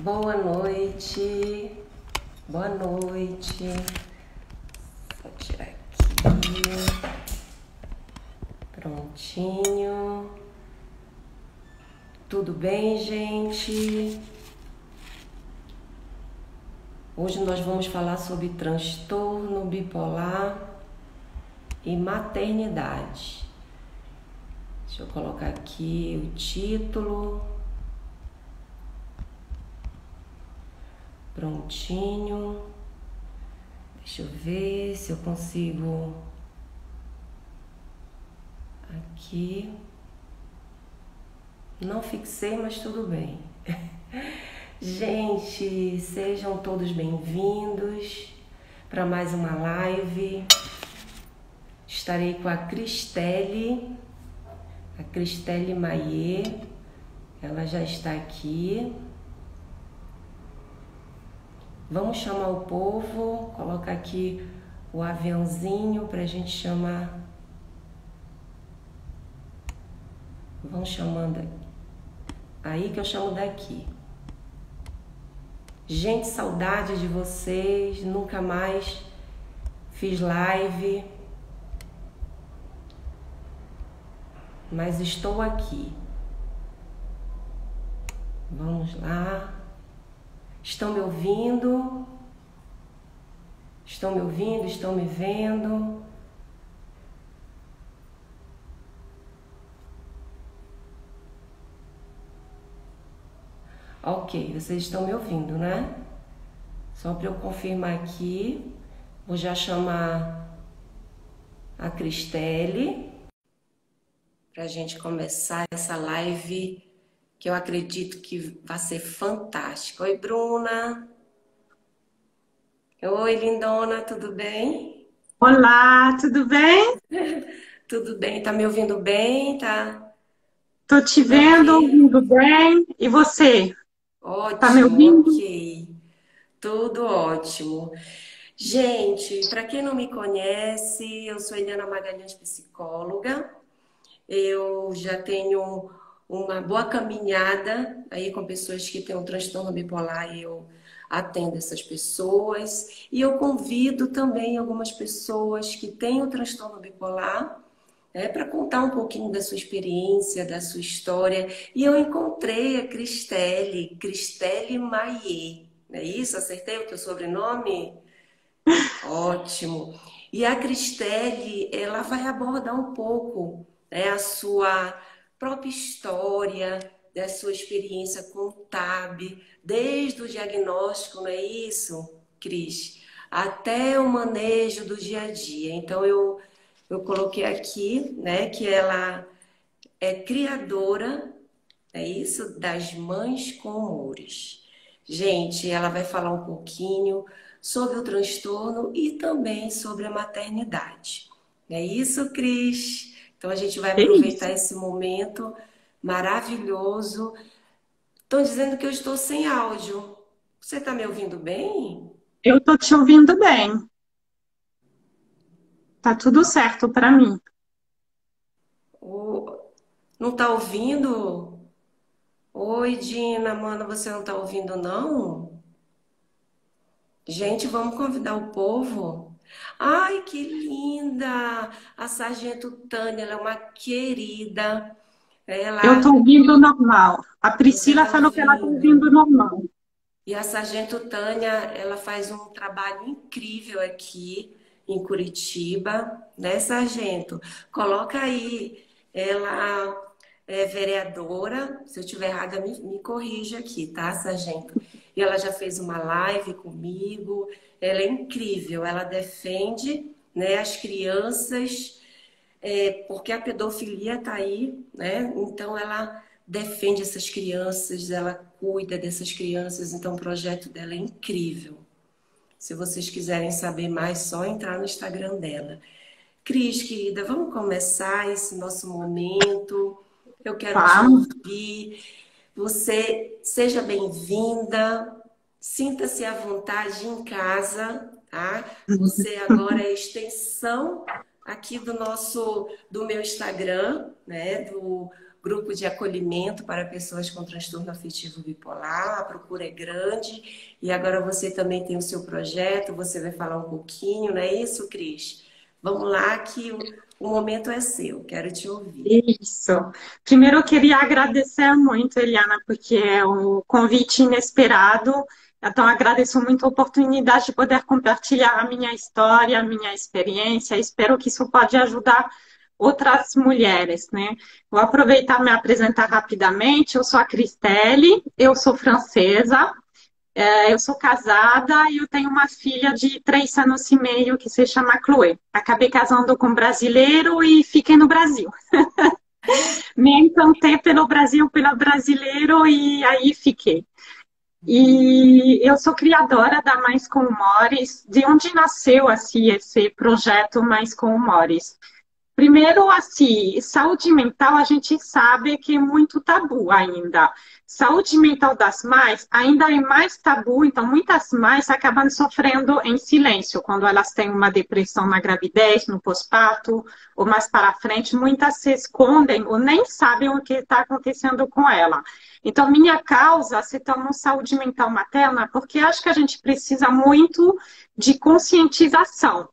Boa noite, boa noite. Vou tirar aqui. Prontinho. Tudo bem, gente? Hoje nós vamos falar sobre transtorno bipolar e maternidade. Deixa eu colocar aqui o título. Prontinho. Deixa eu ver se eu consigo aqui. Não fixei, mas tudo bem. Gente, sejam todos bem-vindos para mais uma live. Estarei com a Cristelle Maier. Ela já está aqui. Vamos chamar o povo, colocar aqui o aviãozinho para a gente chamar. Vão chamando aí que eu chamo daqui. Gente, saudade de vocês, nunca mais fiz live, mas estou aqui. Vamos lá. Estão me ouvindo? Estão me ouvindo? Estão me vendo? Ok, vocês estão me ouvindo, né? Só para eu confirmar aqui, vou já chamar a Cristelle para a gente começar essa live que eu acredito que vai ser fantástica. Oi, Bruna. Oi, lindona, tudo bem? Olá, tudo bem? Tudo bem, tá me ouvindo bem? Tá Tô te tudo vendo, ok? ouvindo bem. E você? Tá me Ótimo, ouvindo? ok. Tudo ótimo. Gente, para quem não me conhece, eu sou Eliana Magalhães, psicóloga. Eu já tenho uma boa caminhada aí com pessoas que têm um transtorno bipolar e eu atendo essas pessoas. E eu convido também algumas pessoas que têm o transtorno bipolar, para contar um pouquinho da sua experiência, da sua história. E eu encontrei a Cristelle Maier. É isso? Acertei o teu sobrenome? Ótimo. E a Cristelle, ela vai abordar um pouco, né, a sua própria história, da sua experiência com o TAB, desde o diagnóstico, não é isso, Cris? Até o manejo do dia a dia. Então, eu coloquei aqui, né, que ela é criadora, é isso, das Mães com Humores. Gente, ela vai falar um pouquinho sobre o transtorno e também sobre a maternidade. É isso, Cris? Então a gente vai É aproveitar isso. esse momento maravilhoso. Estão dizendo que eu estou sem áudio. Você está me ouvindo bem? Eu tô te ouvindo bem. Tá tudo certo para mim. Ou não está ouvindo? Oi, Dina, mano, você não está ouvindo, não? Gente, vamos convidar o povo? Ai, que linda! A Sargento Tânia, ela é uma querida. Eu tô Ela, ouvindo normal. A você Priscila tá falou que ela tá ouvindo ouvindo? normal. E a Sargento Tânia, ela faz um trabalho incrível aqui em Curitiba, né, Sargento? Coloca aí, ela é vereadora, se eu estiver errada, me corrija aqui, tá, Sargento? E ela já fez uma live comigo, ela é incrível, ela defende, né, as crianças, porque a pedofilia está aí, né? Então ela defende essas crianças, ela cuida dessas crianças, então o projeto dela é incrível. Se vocês quiserem saber mais, só entrar no Instagram dela. Cris, querida, vamos começar esse nosso momento. Eu quero te Vamos. ouvir. Você seja bem-vinda. Sinta-se à vontade em casa, tá? Você agora é a extensão aqui do meu Instagram, né? grupo de acolhimento para pessoas com transtorno afetivo bipolar. A procura é grande e agora você também tem o seu projeto, você vai falar um pouquinho, não é isso, Cris? Vamos lá que o momento é seu, quero te ouvir. Isso. Primeiro, eu queria agradecer muito, Eliana, porque é um convite inesperado. Então, agradeço muito a oportunidade de poder compartilhar a minha história, a minha experiência. Espero que isso pode ajudar outras mulheres, né? Vou aproveitar e me apresentar rapidamente. Eu sou a Cristelle, eu sou francesa, eu sou casada e eu tenho uma filha de 3 anos e meio que se chama Chloe. Acabei casando com um brasileiro e fiquei no Brasil. Me encantei pelo Brasil, pelo brasileiro e aí fiquei. E eu sou criadora da Mais com Humores, de onde nasceu assim, esse projeto Mais com Humores. Primeiro, assim, saúde mental a gente sabe que é muito tabu ainda. Saúde mental das mães ainda é mais tabu, então muitas mães acabam sofrendo em silêncio quando elas têm uma depressão na gravidez, no pós-parto, ou mais para frente, muitas se escondem ou nem sabem o que está acontecendo com ela. Então, minha causa se tornou saúde mental materna porque acho que a gente precisa muito de conscientização.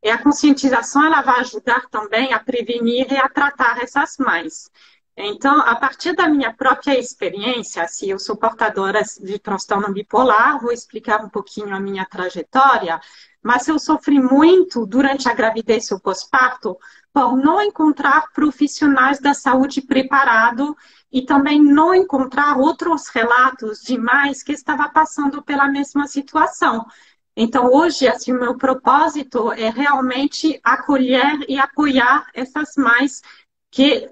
E a conscientização ela vai ajudar também a prevenir e a tratar essas mães. Então, a partir da minha própria experiência, se eu sou portadora de transtorno bipolar, vou explicar um pouquinho a minha trajetória, mas eu sofri muito durante a gravidez e o pós-parto por não encontrar profissionais da saúde preparados e também não encontrar outros relatos de mães que estavam passando pela mesma situação. Então, hoje, assim, o meu propósito é realmente acolher e apoiar essas mães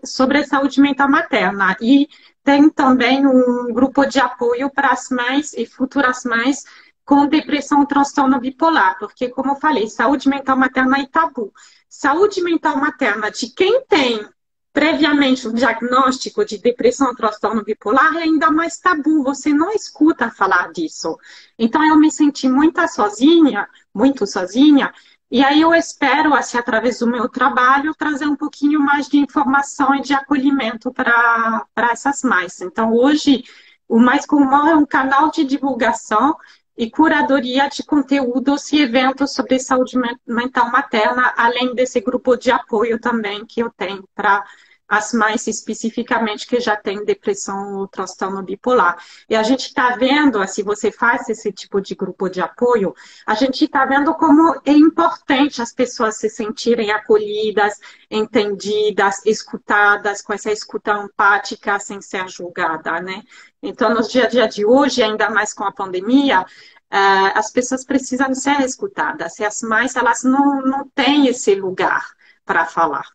sobre a saúde mental materna. E tem também um grupo de apoio para as mães e futuras mães com depressão e transtorno bipolar, porque, como eu falei, saúde mental materna é tabu. Saúde mental materna de quem tem previamente o diagnóstico de depressão e transtorno bipolar é ainda mais tabu, você não escuta falar disso. Então, eu me senti muito sozinha, e aí eu espero, assim, através do meu trabalho, trazer um pouquinho mais de informação e de acolhimento para essas mães. Então, hoje, o Mais Comum é um canal de divulgação e curadoria de conteúdos e eventos sobre saúde mental materna, além desse grupo de apoio também que eu tenho para as mães especificamente que já têm depressão ou transtorno bipolar. E a gente está vendo, se você faz esse tipo de grupo de apoio, a gente está vendo como é importante as pessoas se sentirem acolhidas, entendidas, escutadas, com essa escuta empática, sem ser julgada, né? Então, no dia a dia de hoje, ainda mais com a pandemia, as pessoas precisam ser escutadas. E as mães, elas não têm esse lugar para falar.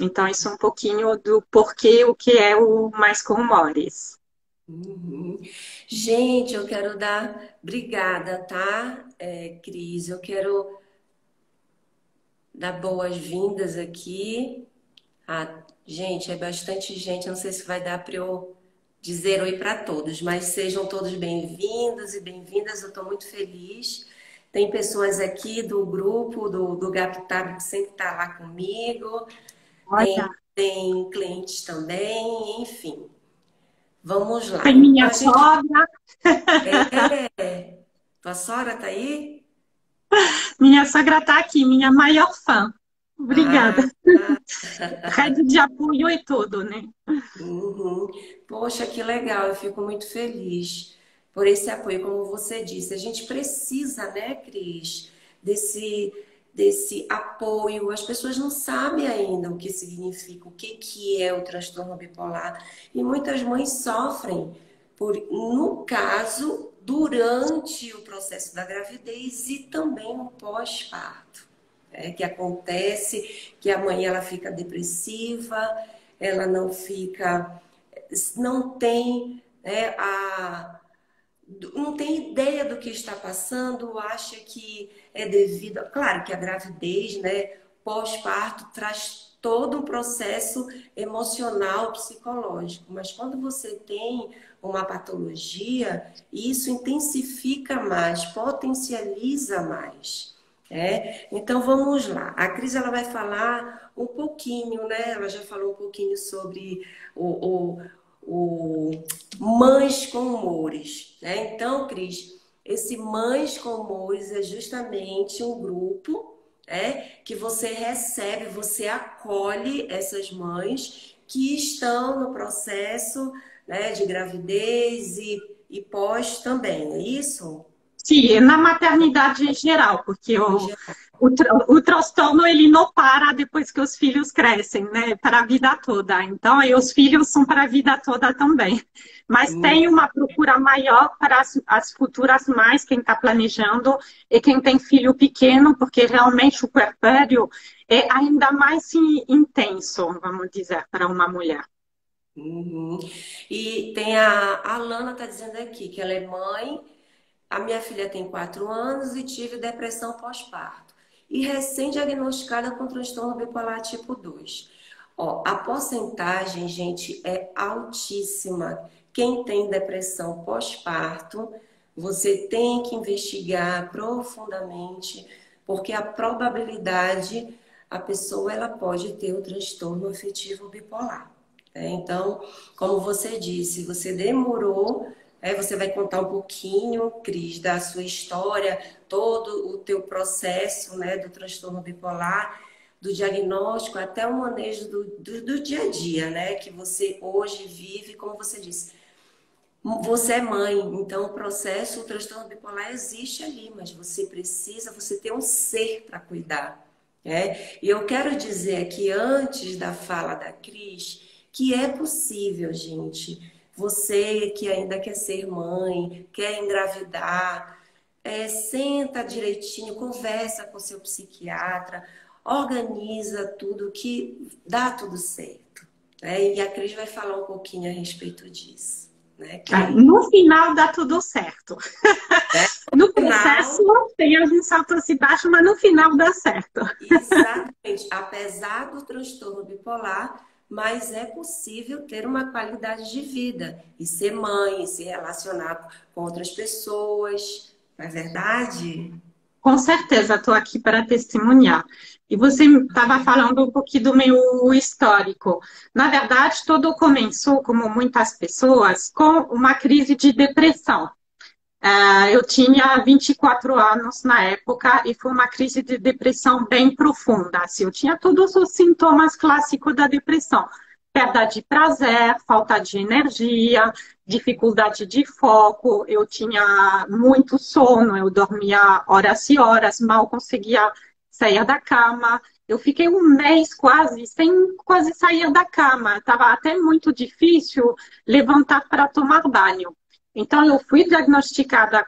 Então, isso é um pouquinho do porquê, o que é o Mais com Humores. Uhum. Gente, eu quero dar obrigada, tá, Cris? Eu quero dar boas-vindas aqui. Ah, gente, é bastante gente, não sei se vai dar para eu dizer oi para todos, mas sejam todos bem-vindos e bem-vindas, eu estou muito feliz. Tem pessoas aqui do grupo, do Gaptab, que sempre está lá comigo, Olha, tem clientes também, enfim. Vamos lá. tem Então, minha a gente. sogra. Tua sogra tá aí? Minha sogra está aqui, minha maior fã. Obrigada. Ah, Rede de apoio e tudo, né? uhum. Poxa, que legal, eu fico muito feliz por esse apoio, como você disse. A gente precisa, né, Cris, desse apoio. As pessoas não sabem ainda o que significa, o que é o transtorno bipolar. E muitas mães sofrem, no caso, durante o processo da gravidez e também no pós-parto. Que acontece que a mãe ela fica depressiva, ela não tem, né, não tem ideia do que está passando, acha que é devido, claro que a gravidez, né, pós-parto traz todo um processo emocional, psicológico, mas quando você tem uma patologia, isso intensifica mais, potencializa mais. Então vamos lá. A Cris ela vai falar um pouquinho, né? Ela já falou um pouquinho sobre o Mães com Humores, né? Então, Cris, esse Mães com Humores é justamente um grupo, que você recebe, você acolhe essas mães que estão no processo, né, de gravidez e pós também, é isso? Sim, na maternidade em geral, porque Em geral. o transtorno ele não para depois que os filhos crescem, né? Para a vida toda. Então, aí os filhos são para a vida toda também. Mas tem uma procura maior para as futuras mães, quem está planejando e quem tem filho pequeno, porque realmente o puerpério é ainda mais intenso, vamos dizer, para uma mulher. Uhum. E tem a Lana está dizendo aqui que ela é mãe. A minha filha tem 4 anos e tive depressão pós-parto. E recém-diagnosticada com transtorno bipolar tipo 2. Ó, a porcentagem, gente, é altíssima. Quem tem depressão pós-parto, você tem que investigar profundamente, porque a probabilidade, a pessoa ela pode ter o transtorno afetivo bipolar. Então, como você disse, você demorou. Você vai contar um pouquinho, Cris, da sua história, todo o teu processo, né, do transtorno bipolar, do diagnóstico até o manejo do dia a dia, né, que você hoje vive, como você disse. Você é mãe, então o processo, o transtorno bipolar existe ali, mas você precisa, você tem um ser para cuidar. E eu quero dizer aqui, antes da fala da Cris, que é possível, gente. Você que ainda quer ser mãe, quer engravidar, senta direitinho, conversa com seu psiquiatra, organiza tudo que dá tudo certo. E a Cris vai falar um pouquinho a respeito disso, né, Cris? No final dá tudo certo. Né? No No processo final, tem alguns altos e baixos, mas no final dá certo. exatamente, apesar do transtorno bipolar, mas é possível ter uma qualidade de vida e ser mãe, e se relacionar com outras pessoas, não é verdade? Com certeza, estou aqui para testemunhar. E você estava falando um pouquinho do meu histórico. Na verdade, tudo começou, como muitas pessoas, com uma crise de depressão. Eu tinha 24 anos na época e foi uma crise de depressão bem profunda. Assim, eu tinha todos os sintomas clássicos da depressão: perda de prazer, falta de energia, dificuldade de foco. Eu tinha muito sono, eu dormia horas e horas, mal conseguia sair da cama. Eu fiquei um mês quase sem quase sair da cama. Estava até muito difícil levantar para tomar banho. Então, eu fui diagnosticada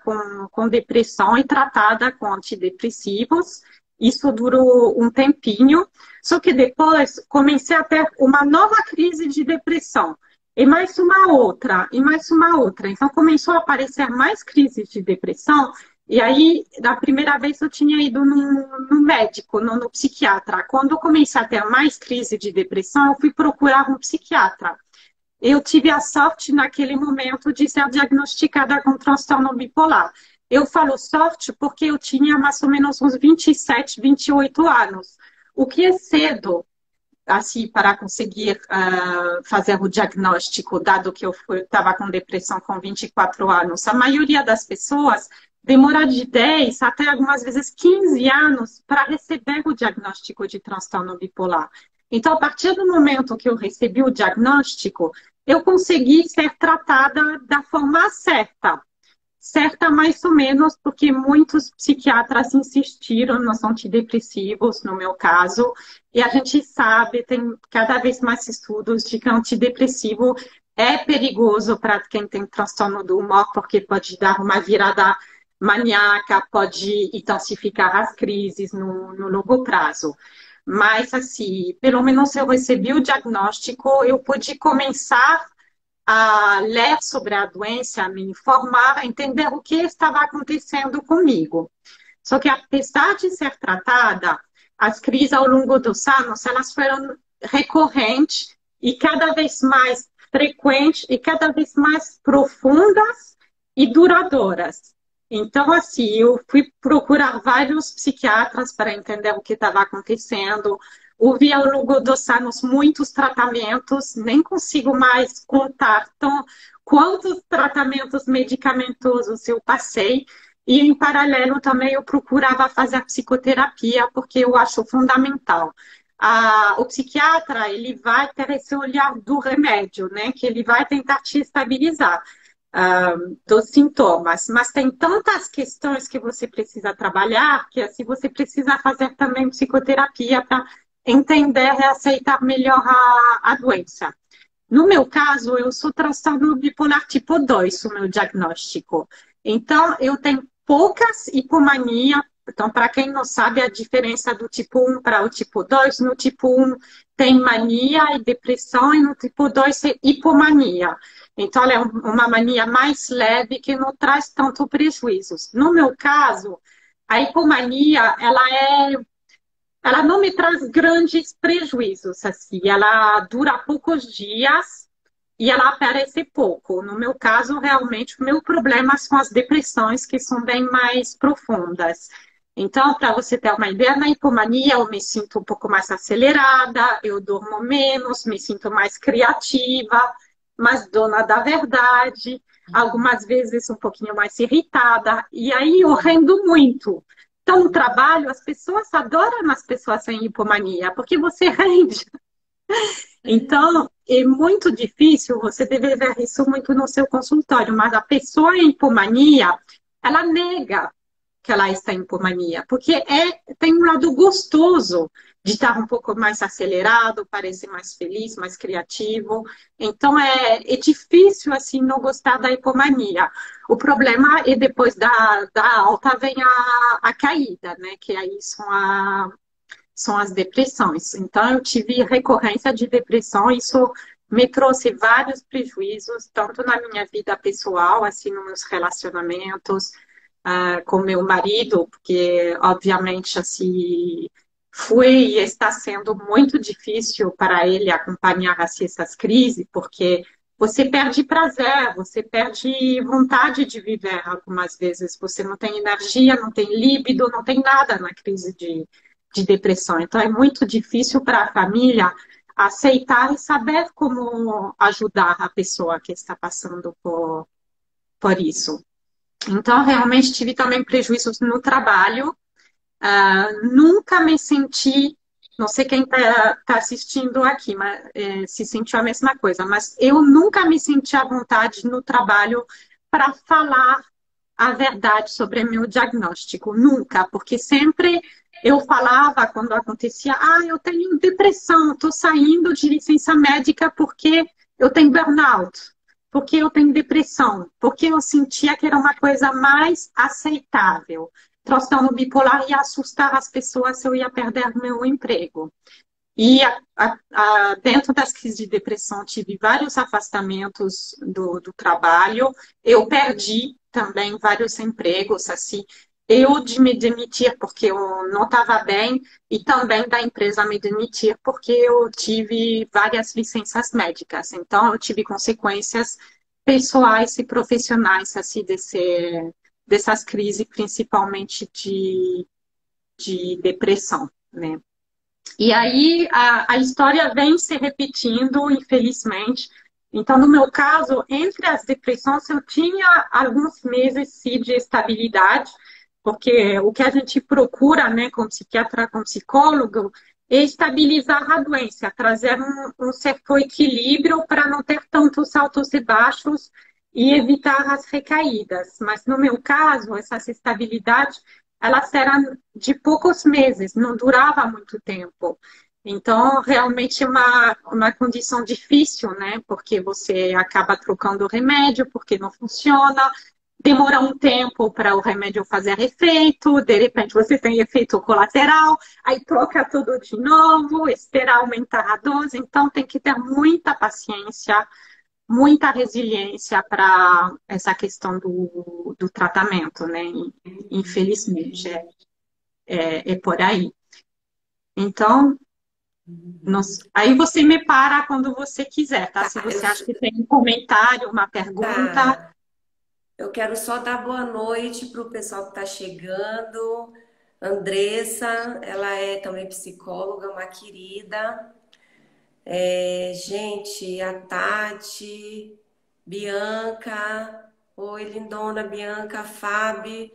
com depressão e tratada com antidepressivos. Isso durou um tempinho. Só que depois comecei a ter uma nova crise de depressão. E mais uma outra, e mais uma outra. Então, começou a aparecer mais crises de depressão. E aí, da primeira vez, eu tinha ido no médico, no psiquiatra. Quando eu comecei a ter mais crise de depressão, eu fui procurar um psiquiatra. Eu tive a sorte naquele momento de ser diagnosticada com transtorno bipolar. Eu falo sorte porque eu tinha mais ou menos uns 27, 28 anos, o que é cedo, assim, para conseguir fazer o diagnóstico, dado que eu estava com depressão com 24 anos. A maioria das pessoas demora de 10 até algumas vezes 15 anos para receber o diagnóstico de transtorno bipolar. Então, a partir do momento que eu recebi o diagnóstico, eu consegui ser tratada da forma certa. Certa mais ou menos, porque muitos psiquiatras insistiram nos antidepressivos, no meu caso, e a gente sabe, tem cada vez mais estudos de que antidepressivo é perigoso para quem tem transtorno do humor, porque pode dar uma virada maníaca, pode intensificar as crises no longo prazo. Mas, assim, pelo menos eu recebi o diagnóstico, eu pude começar a ler sobre a doença, a me informar, a entender o que estava acontecendo comigo. Só que, apesar de ser tratada, as crises ao longo dos anos, elas foram recorrentes e cada vez mais frequentes e cada vez mais profundas e duradouras. Então, assim, eu fui procurar vários psiquiatras para entender o que estava acontecendo. Ouvi ao longo dos anos muitos tratamentos, nem consigo mais contar quantos tratamentos medicamentosos eu passei. E, em paralelo, também eu procurava fazer psicoterapia, porque eu acho fundamental. O psiquiatra, ele vai ter esse olhar do remédio, né? Que ele vai tentar te estabilizar dos sintomas, mas tem tantas questões que você precisa trabalhar que assim você precisa fazer também psicoterapia para entender e aceitar melhor a doença. No meu caso, eu sou transtorno bipolar tipo 2, o meu diagnóstico. Então, eu tenho poucas hipomania. Então, para quem não sabe a diferença do tipo 1 para o tipo 2, no tipo 1 tem mania e depressão, e no tipo 2 é hipomania. Então, ela é uma mania mais leve que não traz tanto prejuízos. No meu caso, a hipomania, ela não me traz grandes prejuízos, assim. Ela dura poucos dias e ela aparece pouco. No meu caso, realmente, o meu problema são as depressões, que são bem mais profundas. Então, para você ter uma ideia, na hipomania eu me sinto um pouco mais acelerada, eu durmo menos, me sinto mais criativa, mais dona da verdade, algumas vezes um pouquinho mais irritada, e aí eu rendo muito. Então, no trabalho, as pessoas adoram as pessoas sem hipomania, porque você rende. Então, é muito difícil, você deve ver isso muito no seu consultório, mas a pessoa em hipomania, ela nega que ela está em hipomania, porque tem um lado gostoso de estar um pouco mais acelerado, parecer mais feliz, mais criativo. Então, é difícil, assim, não gostar da hipomania. O problema é depois da alta vem a caída, né? Que aí são as depressões. Então, eu tive recorrência de depressão, isso me trouxe vários prejuízos, tanto na minha vida pessoal, assim, nos meus relacionamentos, com meu marido, porque, obviamente, assim, foi e está sendo muito difícil para ele acompanhar assim, essas crises, porque você perde prazer, você perde vontade de viver algumas vezes, você não tem energia, não tem líbido, não tem nada na crise de depressão. Então, é muito difícil para a família aceitar e saber como ajudar a pessoa que está passando por isso. Então, realmente tive também prejuízos no trabalho. Nunca me senti, não sei quem está assistindo aqui, mas se sentiu a mesma coisa, mas eu nunca me senti à vontade no trabalho para falar a verdade sobre meu diagnóstico. Nunca, porque sempre eu falava quando acontecia, eu tenho depressão, estou saindo de licença médica porque eu tenho burnout, porque eu tenho depressão, porque eu sentia que era uma coisa mais aceitável. Transtorno bipolar ia assustar as pessoas se eu ia perder meu emprego. E dentro das crises de depressão, tive vários afastamentos do trabalho. Eu perdi também vários empregos, assim. Eu de me demitir porque eu não estava bem e também da empresa me demitir porque eu tive várias licenças médicas. Então, eu tive consequências pessoais e profissionais, assim, dessas crises, principalmente de depressão, né? E aí a história vem se repetindo, infelizmente. Então, no meu caso, entre as depressões, eu tinha alguns meses sim, de estabilidade, porque o que a gente procura, né, como psiquiatra, como psicólogo, é estabilizar a doença, trazer um certo equilíbrio para não ter tantos altos e baixos e evitar as recaídas. Mas no meu caso, essa estabilidade elas eram de poucos meses, não durava muito tempo. Então, realmente é uma condição difícil, né? Porque você acaba trocando o remédio, porque não funciona, demora um tempo para o remédio fazer efeito, de repente você tem efeito colateral, aí troca tudo de novo, esperar aumentar a dose. Então, tem que ter muita paciência, muita resiliência para essa questão do tratamento, né? Infelizmente, é por aí. Então, aí você me para quando você quiser, tá? Tá, Se você acha que tem um comentário, uma pergunta. tá. Eu quero só dar boa noite para o pessoal que está chegando. Andressa, ela é também psicóloga, uma querida. Gente, a Tati, Bianca, oi, lindona, Bianca, Fábio,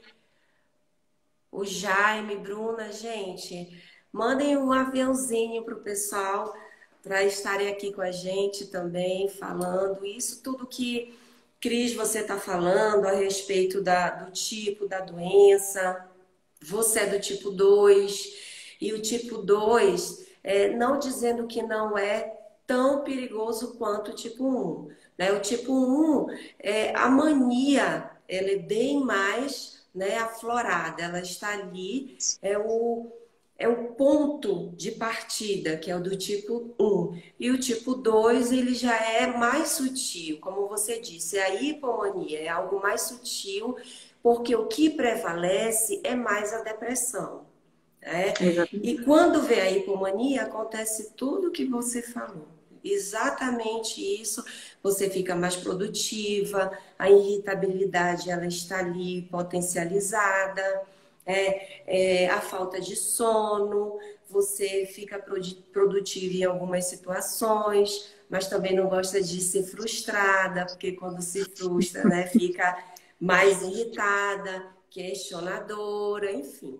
o Jaime, Bruna, gente, mandem um aviãozinho para o pessoal para estarem aqui com a gente também, falando isso tudo que, Cris, você está falando a respeito do tipo da doença. Você é do tipo 2 e o tipo 2 não dizendo que não é tão perigoso quanto o tipo 1, né? O tipo 1, a mania, ela é bem mais, né, aflorada, ela está ali, é o ponto de partida, que é o do tipo 1. E o tipo 2 ele já é mais sutil, como você disse, a hipomania é algo mais sutil, porque o que prevalece é mais a depressão, né? E Exatamente. quando vê a hipomania, acontece tudo o que você falou. Exatamente isso, você fica mais produtiva, a irritabilidade ela está ali potencializada, a falta de sono, você fica produtiva em algumas situações, mas também não gosta de ser frustrada, porque quando se frustra, né, fica mais irritada, questionadora, enfim.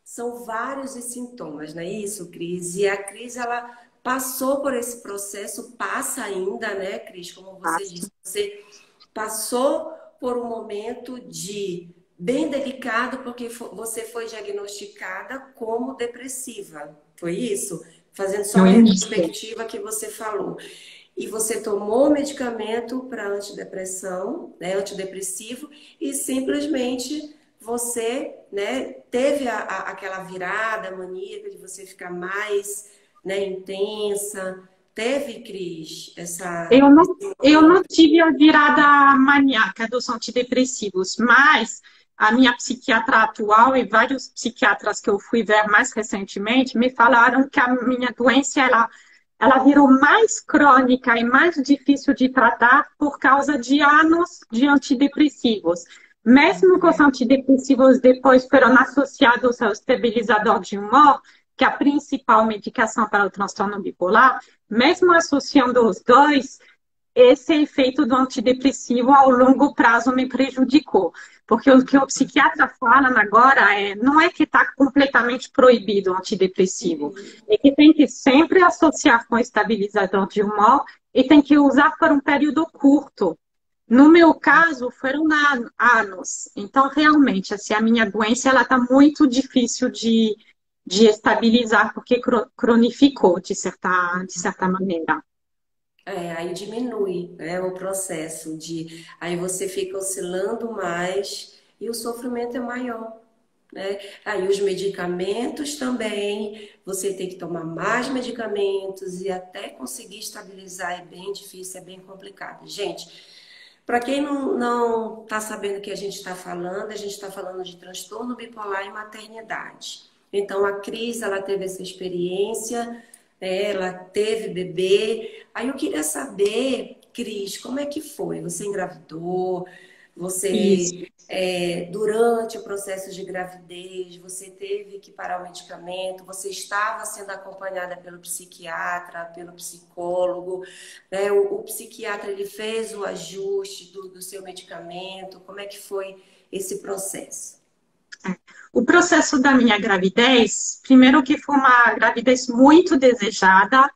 São vários os sintomas, não é isso, Cris? E a Cris, ela passou por esse processo, passa ainda, né, Cris? Como você disse, você passou por um momento de bem delicado, porque você foi diagnosticada como depressiva. Foi isso? Fazendo só No uma início. retrospectiva que você falou. E você tomou medicamento para antidepressão, né, antidepressivo, e simplesmente você, né, teve aquela virada maníaca de você ficar mais, né, intensa. Teve, Cris, Eu não, esse eu não momento? tive a virada maníaca dos antidepressivos, mas a minha psiquiatra atual e vários psiquiatras que eu fui ver mais recentemente me falaram que a minha doença ela virou mais crônica e mais difícil de tratar por causa de anos de antidepressivos. Mesmo que os antidepressivos depois foram associados ao estabilizador de humor, que é a principal medicação para o transtorno bipolar, mesmo associando os dois, esse efeito do antidepressivo ao longo prazo me prejudicou. Porque o que o psiquiatra fala agora não é que está completamente proibido o antidepressivo, é que tem que sempre associar com estabilizador de humor e tem que usar por um período curto. No meu caso, foram anos. Então, realmente, assim, a minha doença ela está muito difícil de estabilizar, porque cronificou, de certa maneira. Aí diminui, né, o processo de. Aí você fica oscilando mais e o sofrimento é maior, né? Aí os medicamentos também, você tem que tomar mais medicamentos e até conseguir estabilizar é bem difícil, é bem complicado. Gente, para quem não está sabendo o que a gente está falando de transtorno bipolar e maternidade. Então, a Cris, ela teve essa experiência, né, ela teve bebê. Aí eu queria saber, Cris, como é que foi? Você engravidou? Isso. Você, durante o processo de gravidez, você teve que parar o medicamento? Você estava sendo acompanhada pelo psiquiatra, pelo psicólogo? Né? O psiquiatra ele fez o ajuste do seu medicamento? Como é que foi esse processo? O processo da minha gravidez, primeiro que foi uma gravidez muito desejada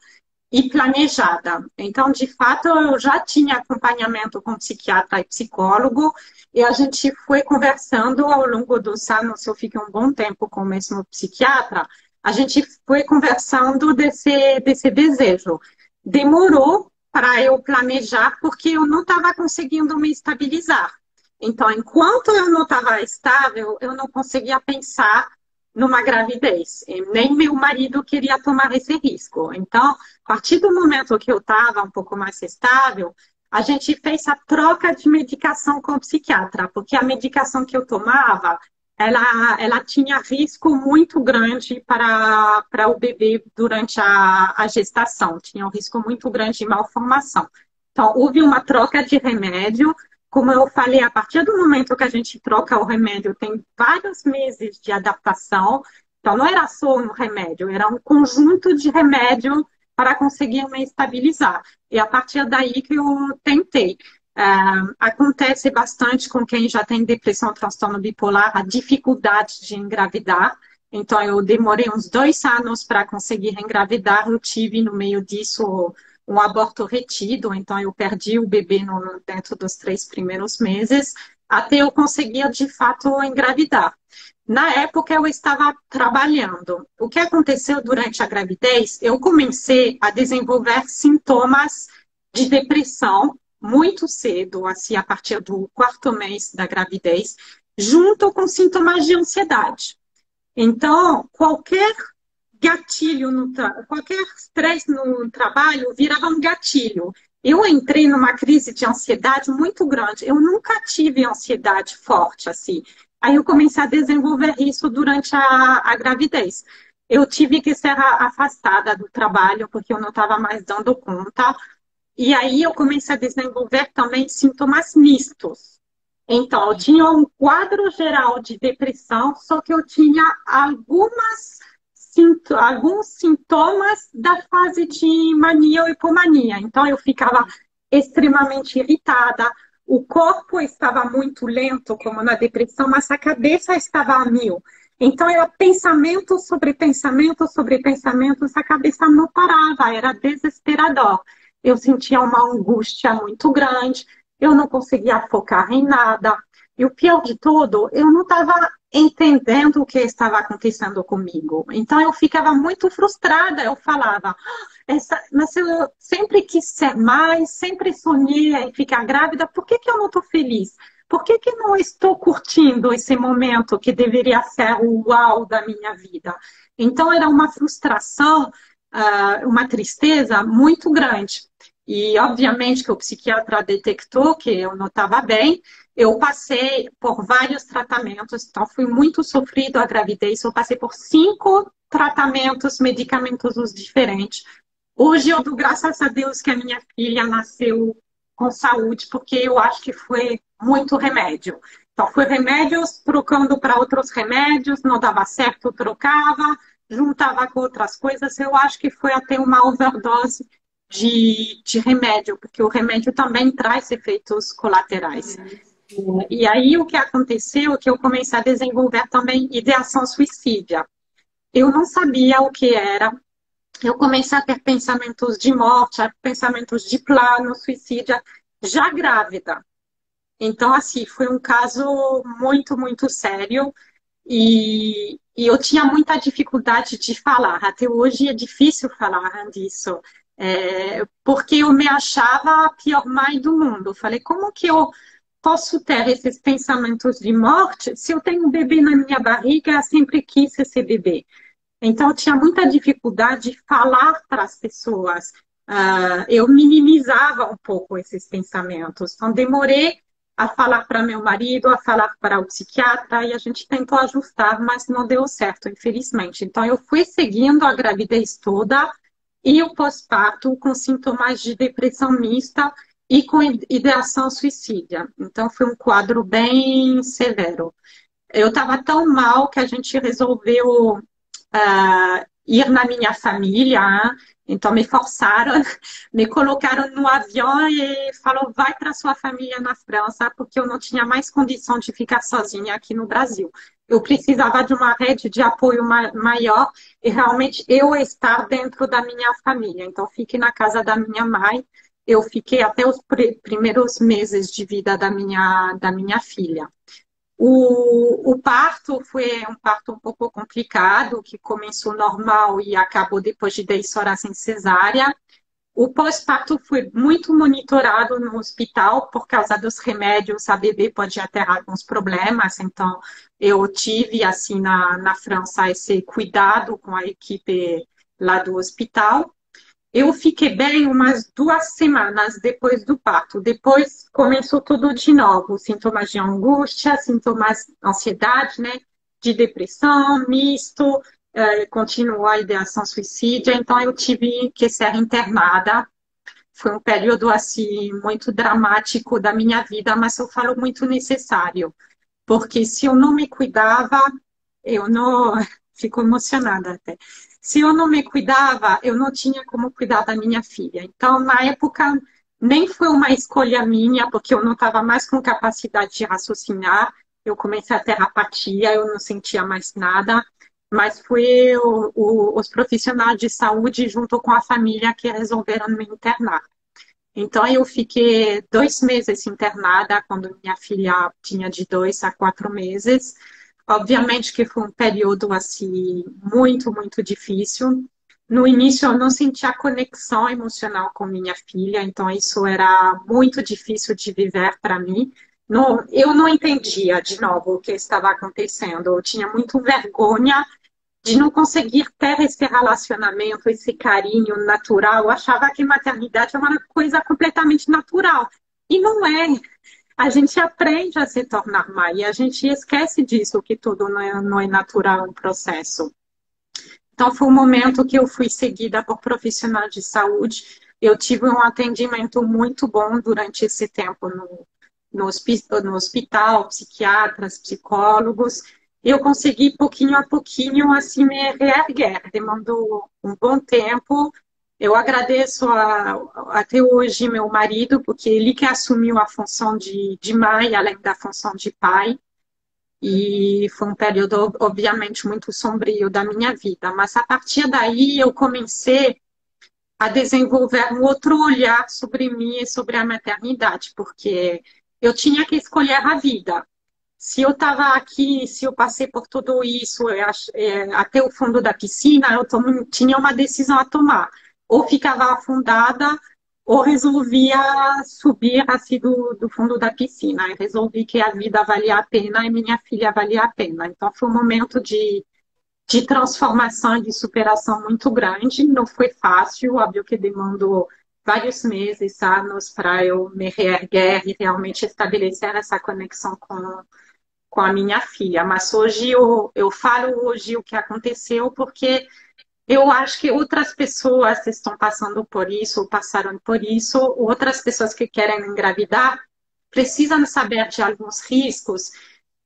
e planejada. Então, de fato, eu já tinha acompanhamento com psiquiatra e psicólogo, e a gente foi conversando ao longo dos anos, eu fiquei um bom tempo com o mesmo psiquiatra, a gente foi conversando desse desejo. Demorou para eu planejar, porque eu não estava conseguindo me estabilizar. Então, enquanto eu não estava estável, eu não conseguia pensar numa gravidez. E nem meu marido queria tomar esse risco. Então, a partir do momento que eu estava um pouco mais estável, a gente fez a troca de medicação com o psiquiatra, porque a medicação que eu tomava, ela tinha risco muito grande para o bebê durante a gestação, tinha um risco muito grande de malformação. Então, houve uma troca de remédio, como eu falei, a partir do momento que a gente troca o remédio, tem vários meses de adaptação. Então, não era só um remédio, era um conjunto de remédio para conseguir me estabilizar. E a partir daí que eu tentei. Acontece bastante com quem já tem depressão, transtorno bipolar, a dificuldade de engravidar. Então, eu demorei uns 2 anos para conseguir engravidar. Eu tive, no meio disso, um aborto retido. Então, eu perdi o bebê dentro dos 3 primeiros meses, até eu conseguir, de fato, engravidar. Na época, eu estava trabalhando. O que aconteceu durante a gravidez? Eu comecei a desenvolver sintomas de depressão muito cedo, assim, a partir do 4º mês da gravidez, junto com sintomas de ansiedade. Então, qualquer gatilho, qualquer estresse no trabalho virava um gatilho. Eu entrei numa crise de ansiedade muito grande. Eu nunca tive ansiedade forte assim. Aí eu comecei a desenvolver isso durante a gravidez. Eu tive que ser afastada do trabalho porque eu não estava mais dando conta. E aí eu comecei a desenvolver também sintomas mistos. Então, eu tinha um quadro geral de depressão, só que eu tinha alguns sintomas da fase de mania ou hipomania. Então, eu ficava extremamente irritada, o corpo estava muito lento, como na depressão, mas a cabeça estava a mil. Então, era pensamento sobre pensamento sobre pensamento, a cabeça não parava, era desesperador. Eu sentia uma angústia muito grande, eu não conseguia focar em nada. E o pior de tudo, eu não estava entendendo o que estava acontecendo comigo. Então eu ficava muito frustrada. Eu falava, mas eu sempre quis ser mais, sempre sonhei em ficar grávida, por que eu não estou feliz? Por que não estou curtindo esse momento que deveria ser o uau da minha vida? Então era uma frustração, uma tristeza muito grande. E, obviamente, que o psiquiatra detectou que eu não estava bem. Eu passei por vários tratamentos, então fui muito sofrido a gravidez. Eu passei por 5 tratamentos medicamentosos diferentes. Hoje eu dou graças a Deus que a minha filha nasceu com saúde, porque eu acho que foi muito remédio. Então, foi remédios trocando para outros remédios, não dava certo, trocava, juntava com outras coisas. Eu acho que foi até uma overdose de remédio, porque o remédio também traz efeitos colaterais. E aí o que aconteceu é que eu comecei a desenvolver também ideação suicídia. Eu não sabia o que era. Eu comecei a ter pensamentos de morte, pensamentos de plano, suicídio, já grávida. Então, assim, foi um caso muito, muito sério. E eu tinha muita dificuldade de falar. Até hoje é difícil falar disso. Porque eu me achava a pior mãe do mundo. Eu falei, como que eu posso ter esses pensamentos de morte se eu tenho um bebê na minha barriga e eu sempre quis esse bebê? Então, eu tinha muita dificuldade de falar para as pessoas. Eu minimizava um pouco esses pensamentos. Então, demorei a falar para meu marido, a falar para o psiquiatra, e a gente tentou ajustar, mas não deu certo, infelizmente. Então, eu fui seguindo a gravidez toda e o pós-parto com sintomas de depressão mista e com ideação suicídia. Então, foi um quadro bem severo. Eu estava tão mal que a gente resolveu ir na minha família, então me forçaram, me colocaram no avião e falou, vai para sua família na França, porque eu não tinha mais condição de ficar sozinha aqui no Brasil. Eu precisava de uma rede de apoio maior e realmente eu estar dentro da minha família. Então, fiquei na casa da minha mãe, eu fiquei até os primeiros meses de vida da minha filha. O parto foi um parto um pouco complicado, que começou normal e acabou depois de 10 horas em cesárea. O pós-parto foi muito monitorado no hospital por causa dos remédios. A bebê pode ter alguns problemas, então eu tive, assim, na França, esse cuidado com a equipe lá do hospital. Eu fiquei bem umas 2 semanas depois do parto. Depois começou tudo de novo. Sintomas de angústia, sintomas de ansiedade, né? De depressão, misto, continuou a ideação suicídia. Então, eu tive que ser internada. foi um período assim muito dramático da minha vida, mas eu falo muito necessário, porque se eu não me cuidava, eu não fico emocionada até. Se eu não me cuidava, eu não tinha como cuidar da minha filha. Então, na época, nem foi uma escolha minha, porque eu não estava mais com capacidade de raciocinar. Eu comecei a ter apatia, eu não sentia mais nada. Mas foi os profissionais de saúde, junto com a família, que resolveram me internar. Então, eu fiquei 2 meses internada, quando minha filha tinha de 2 a 4 meses. Obviamente que foi um período assim muito, muito difícil. No início eu não sentia conexão emocional com minha filha, então isso era muito difícil de viver para mim. Não, eu não entendia de novo o que estava acontecendo. Eu tinha muito vergonha de não conseguir ter esse relacionamento, esse carinho natural. Eu achava que maternidade é uma coisa completamente natural. E não é. A gente aprende a se tornar mãe e a gente esquece disso, que tudo não é natural, é um processo. Então, foi um momento que eu fui seguida por profissional de saúde. Eu tive um atendimento muito bom durante esse tempo no hospital, psiquiatras, psicólogos. Eu consegui, pouquinho a pouquinho, assim, me reerguer. Demandou um bom tempo. Eu agradeço até hoje meu marido, porque ele que assumiu a função de mãe, além da função de pai. E foi um período, obviamente, muito sombrio da minha vida. Mas a partir daí eu comecei a desenvolver um outro olhar sobre mim e sobre a maternidade, porque eu tinha que escolher a vida. Se eu estava aqui, se eu passei por tudo isso, até o fundo da piscina, tinha uma decisão a tomar. Ou ficava afundada, ou resolvia subir assim do fundo da piscina. Eu resolvi que a vida valia a pena e minha filha valia a pena. Então, foi um momento de transformação e de superação muito grande. Não foi fácil, óbvio que demandou vários meses, anos para eu me reerguer e realmente estabelecer essa conexão com a minha filha. Mas hoje eu falo hoje o que aconteceu porque eu acho que outras pessoas estão passando por isso, ou passaram por isso, outras pessoas que querem engravidar precisam saber de alguns riscos.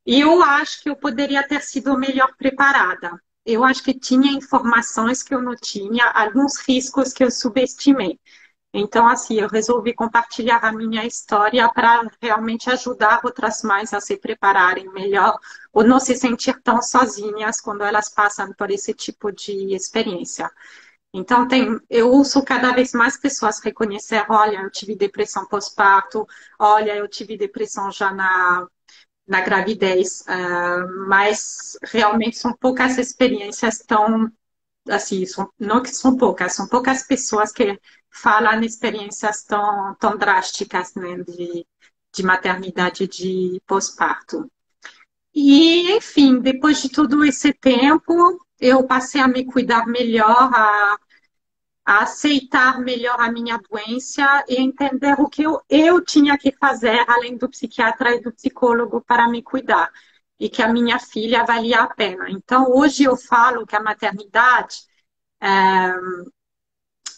E eu acho que eu poderia ter sido melhor preparada. Eu acho que tinha informações que eu não tinha, alguns riscos que eu subestimei. Então, assim, eu resolvi compartilhar a minha história para realmente ajudar outras mães a se prepararem melhor ou não se sentir tão sozinhas quando elas passam por esse tipo de experiência. Então, eu ouço cada vez mais pessoas reconhecer, olha, eu tive depressão pós-parto, olha, eu tive depressão já na gravidez, mas realmente são poucas experiências tão assim, não que são poucas pessoas que falam experiências tão drásticas, né, de maternidade, de pós-parto. E, enfim, depois de todo esse tempo, eu passei a me cuidar melhor, a aceitar melhor a minha doença e entender o que eu tinha que fazer, além do psiquiatra e do psicólogo, para me cuidar. E que a minha filha valia a pena. Então, hoje eu falo que a maternidade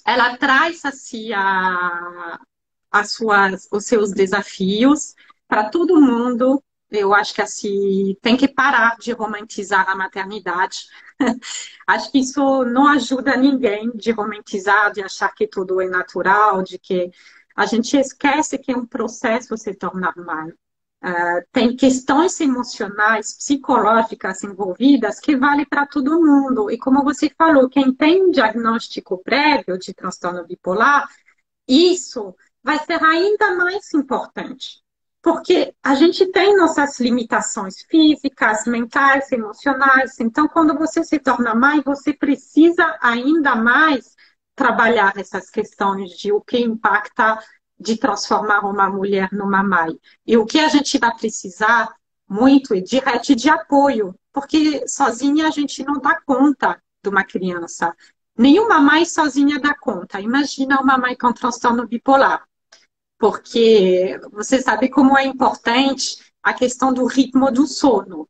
ela traz assim os seus desafios para todo mundo. Eu acho que assim tem que parar de romantizar a maternidade. Acho que isso não ajuda ninguém de romantizar, de achar que tudo é natural, de que a gente esquece que é um processo se tornar mãe. Tem questões emocionais, psicológicas envolvidas que vale para todo mundo. E como você falou, quem tem um diagnóstico prévio de transtorno bipolar, isso vai ser ainda mais importante. Porque a gente tem nossas limitações físicas, mentais, emocionais. Então, quando você se torna mãe, você precisa ainda mais trabalhar essas questões de o que impacta de transformar uma mulher numa mãe. E o que a gente vai precisar muito é de rede de apoio, porque sozinha a gente não dá conta de uma criança. Nenhuma mãe sozinha dá conta. Imagina uma mãe com transtorno bipolar. Porque você sabe como é importante a questão do ritmo do sono.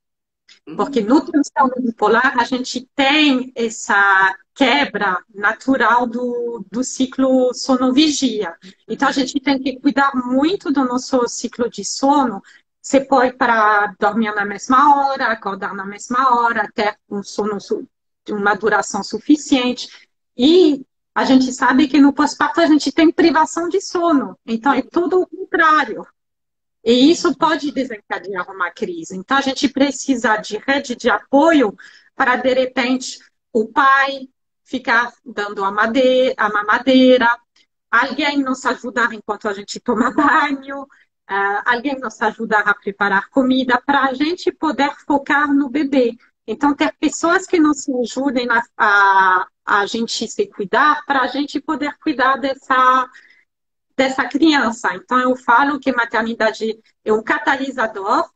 Porque no Uhum. transtorno bipolar a gente tem essa quebra natural do ciclo sono-vigia. Então a gente tem que cuidar muito do nosso ciclo de sono. Você pode para dormir na mesma hora, acordar na mesma hora, ter um sono de uma duração suficiente. E a gente sabe que no pós-parto a gente tem privação de sono. Então é tudo o contrário. E isso pode desencadear uma crise. Então, a gente precisa de rede de apoio para, de repente, o pai ficar dando a mamadeira, alguém nos ajudar enquanto a gente toma banho, alguém nos ajudar a preparar comida, para a gente poder focar no bebê. Então, ter pessoas que nos ajudem a gente se cuidar, para a gente poder cuidar dessa criança. Então, eu falo que maternidade é um catalisador,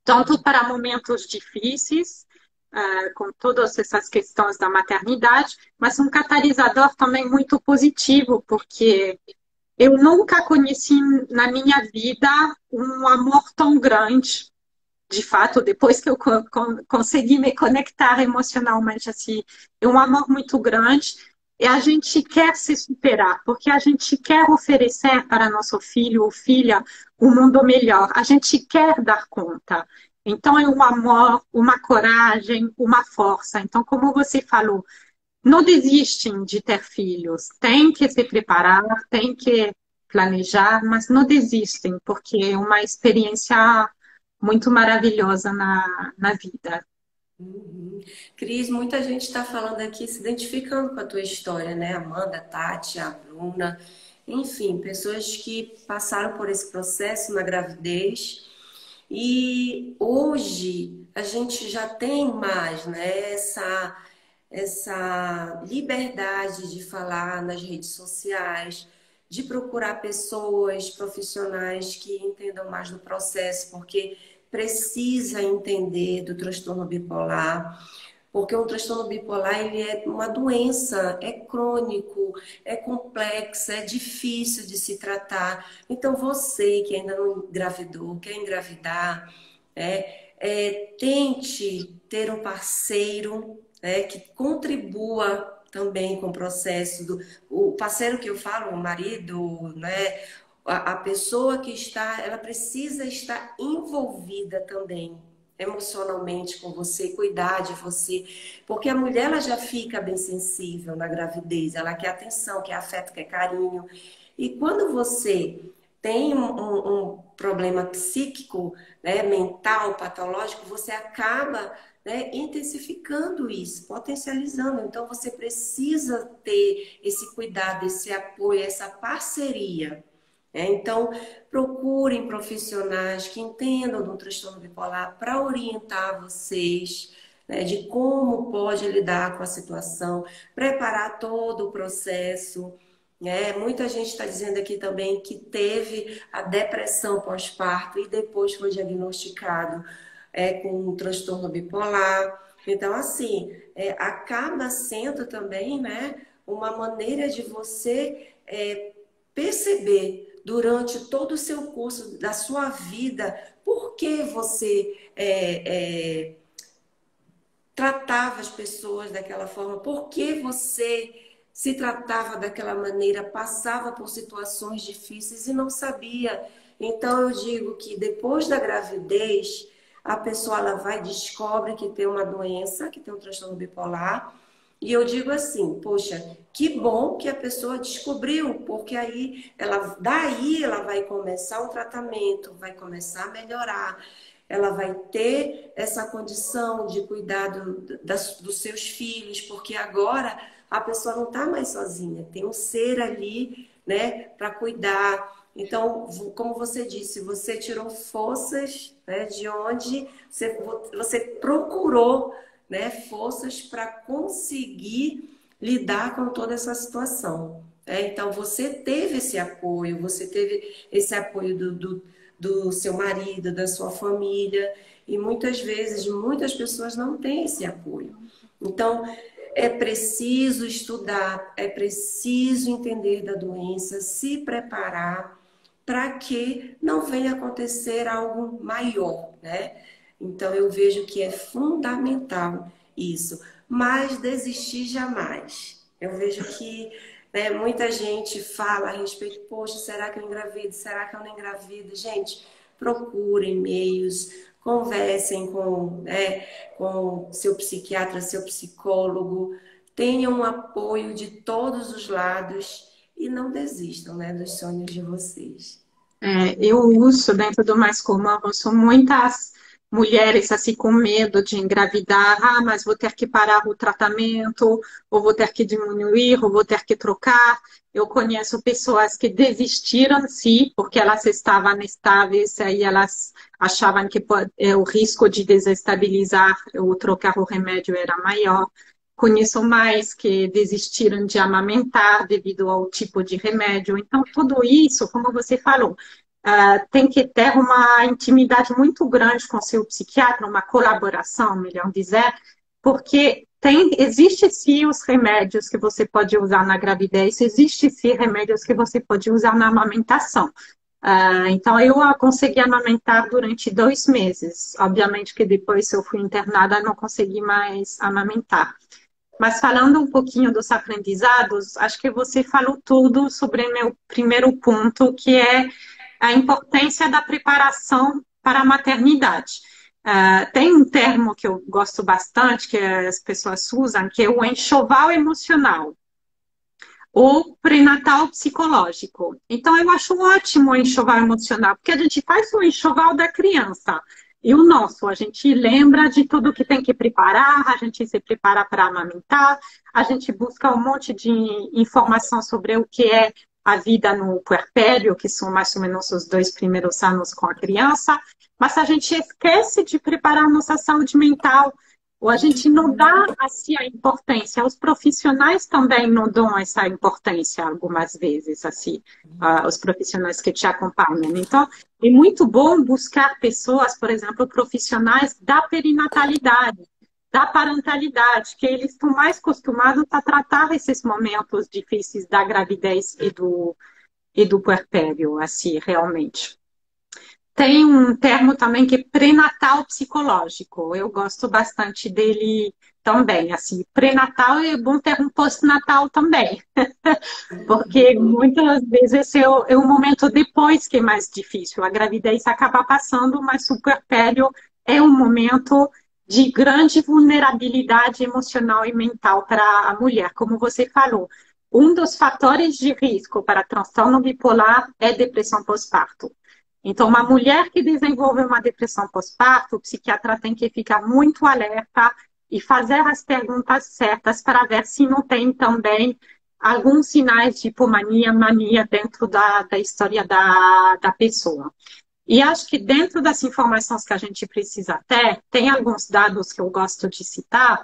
tanto para momentos difíceis, com todas essas questões da maternidade, mas um catalisador também muito positivo, porque eu nunca conheci na minha vida um amor tão grande. De fato, depois que eu consegui me conectar emocionalmente, assim, é um amor muito grande. E a gente quer se superar, porque a gente quer oferecer para nosso filho ou filha um mundo melhor. A gente quer dar conta. Então, é um amor, uma coragem, uma força. Então, como você falou, não desistem de ter filhos. Tem que se preparar, tem que planejar, mas não desistem, porque é uma experiência muito maravilhosa na vida. Uhum. Cris, muita gente está falando aqui, se identificando com a tua história, né? Amanda, Tati, a Bruna, enfim, pessoas que passaram por esse processo na gravidez. E hoje a gente já tem mais, né, essa liberdade de falar nas redes sociais, de procurar pessoas profissionais que entendam mais do processo, porque precisa entender do transtorno bipolar, porque o transtorno bipolar ele é uma doença, é crônico, é complexo, é difícil de se tratar. Então você que ainda não engravidou, quer engravidar, tente ter um parceiro, que contribua também com o processo o parceiro que eu falo, o marido, né? A pessoa que está, ela precisa estar envolvida também emocionalmente com você, cuidar de você, porque a mulher ela já fica bem sensível na gravidez, ela quer atenção, quer afeto, quer carinho. E quando você tem um problema psíquico, né, mental, patológico, você acaba, né, intensificando isso, potencializando. Então você precisa ter esse cuidado, esse apoio, essa parceria. Então, procurem profissionais que entendam do transtorno bipolar para orientar vocês, né, de como pode lidar com a situação, preparar todo o processo. Né? Muita gente está dizendo aqui também que teve a depressão pós-parto e depois foi diagnosticado com um transtorno bipolar. Então, assim, acaba sendo também, né, uma maneira de você perceber durante todo o seu curso da sua vida por que você tratava as pessoas daquela forma, por que você se tratava daquela maneira, passava por situações difíceis e não sabia. Então eu digo que depois da gravidez, a pessoa ela vai e descobre que tem uma doença, que tem um transtorno bipolar, e eu digo assim, poxa, que bom que a pessoa descobriu, porque aí daí ela vai começar um tratamento, vai começar a melhorar, ela vai ter essa condição de cuidar dos seus filhos, porque agora a pessoa não está mais sozinha, tem um ser ali, né, para cuidar. Então, como você disse, você tirou forças, né, de onde você procurou, né, forças para conseguir lidar com toda essa situação. Então, você teve esse apoio, você teve esse apoio do seu marido, da sua família, e muitas vezes, muitas pessoas não têm esse apoio. Então, é preciso estudar, é preciso entender da doença, se preparar para que não venha acontecer algo maior, né? Então, eu vejo que é fundamental isso. Mas desistir jamais. Eu vejo que, né, muita gente fala a respeito, poxa, será que eu engravido? Será que eu não engravido? Gente, procurem meios, conversem com seu psiquiatra, seu psicólogo, tenham um apoio de todos os lados e não desistam, né, dos sonhos de vocês. Eu uso dentro do Mais Comum, ouço muitas mulheres assim com medo de engravidar, mas vou ter que parar o tratamento, ou vou ter que diminuir, ou vou ter que trocar. Eu conheço pessoas que desistiram, sim, porque elas estavam estáveis, aí elas achavam que o risco de desestabilizar ou trocar o remédio era maior. Conheço mais que desistiram de amamentar devido ao tipo de remédio. Então, tudo isso, como você falou, tem que ter uma intimidade muito grande com seu psiquiatra, uma colaboração, melhor dizer, porque existe sim os remédios que você pode usar na gravidez, existe sim remédios que você pode usar na amamentação. Então, eu consegui amamentar durante 2 meses. Obviamente que depois, se eu fui internada, não consegui mais amamentar. Mas falando um pouquinho dos aprendizados, acho que você falou tudo sobre o meu primeiro ponto, que é a importância da preparação para a maternidade. Tem um termo que eu gosto bastante, que as pessoas usam, que é o enxoval emocional, ou pré-natal psicológico. Então, eu acho ótimo o enxoval emocional, porque a gente faz o enxoval da criança. E o nosso, a gente lembra de tudo que tem que preparar, a gente se prepara para amamentar, a gente busca um monte de informação sobre o que é a vida no puerpério, que são mais ou menos os 2 primeiros anos com a criança, mas a gente esquece de preparar a nossa saúde mental, ou a gente não dá assim a importância. Os profissionais também não dão essa importância algumas vezes, assim, os profissionais que te acompanham. Então, é muito bom buscar pessoas, por exemplo, profissionais da perinatalidade, da parentalidade, que eles estão mais acostumados a tratar esses momentos difíceis da gravidez e do puerpério, assim, realmente. Tem um termo também que é pré-natal psicológico. Eu gosto bastante dele também. Assim, pré-natal é bom ter um pós-natal também, porque muitas vezes esse é o momento depois que é mais difícil. A gravidez acaba passando, mas o puerpério é um momento de grande vulnerabilidade emocional e mental para a mulher, como você falou. Um dos fatores de risco para transtorno bipolar é depressão pós-parto. Então, uma mulher que desenvolve uma depressão pós-parto, o psiquiatra tem que ficar muito alerta e fazer as perguntas certas para ver se não tem também alguns sinais de hipomania, mania dentro da história da pessoa. E acho que dentro das informações que a gente precisa ter, tem alguns dados que eu gosto de citar,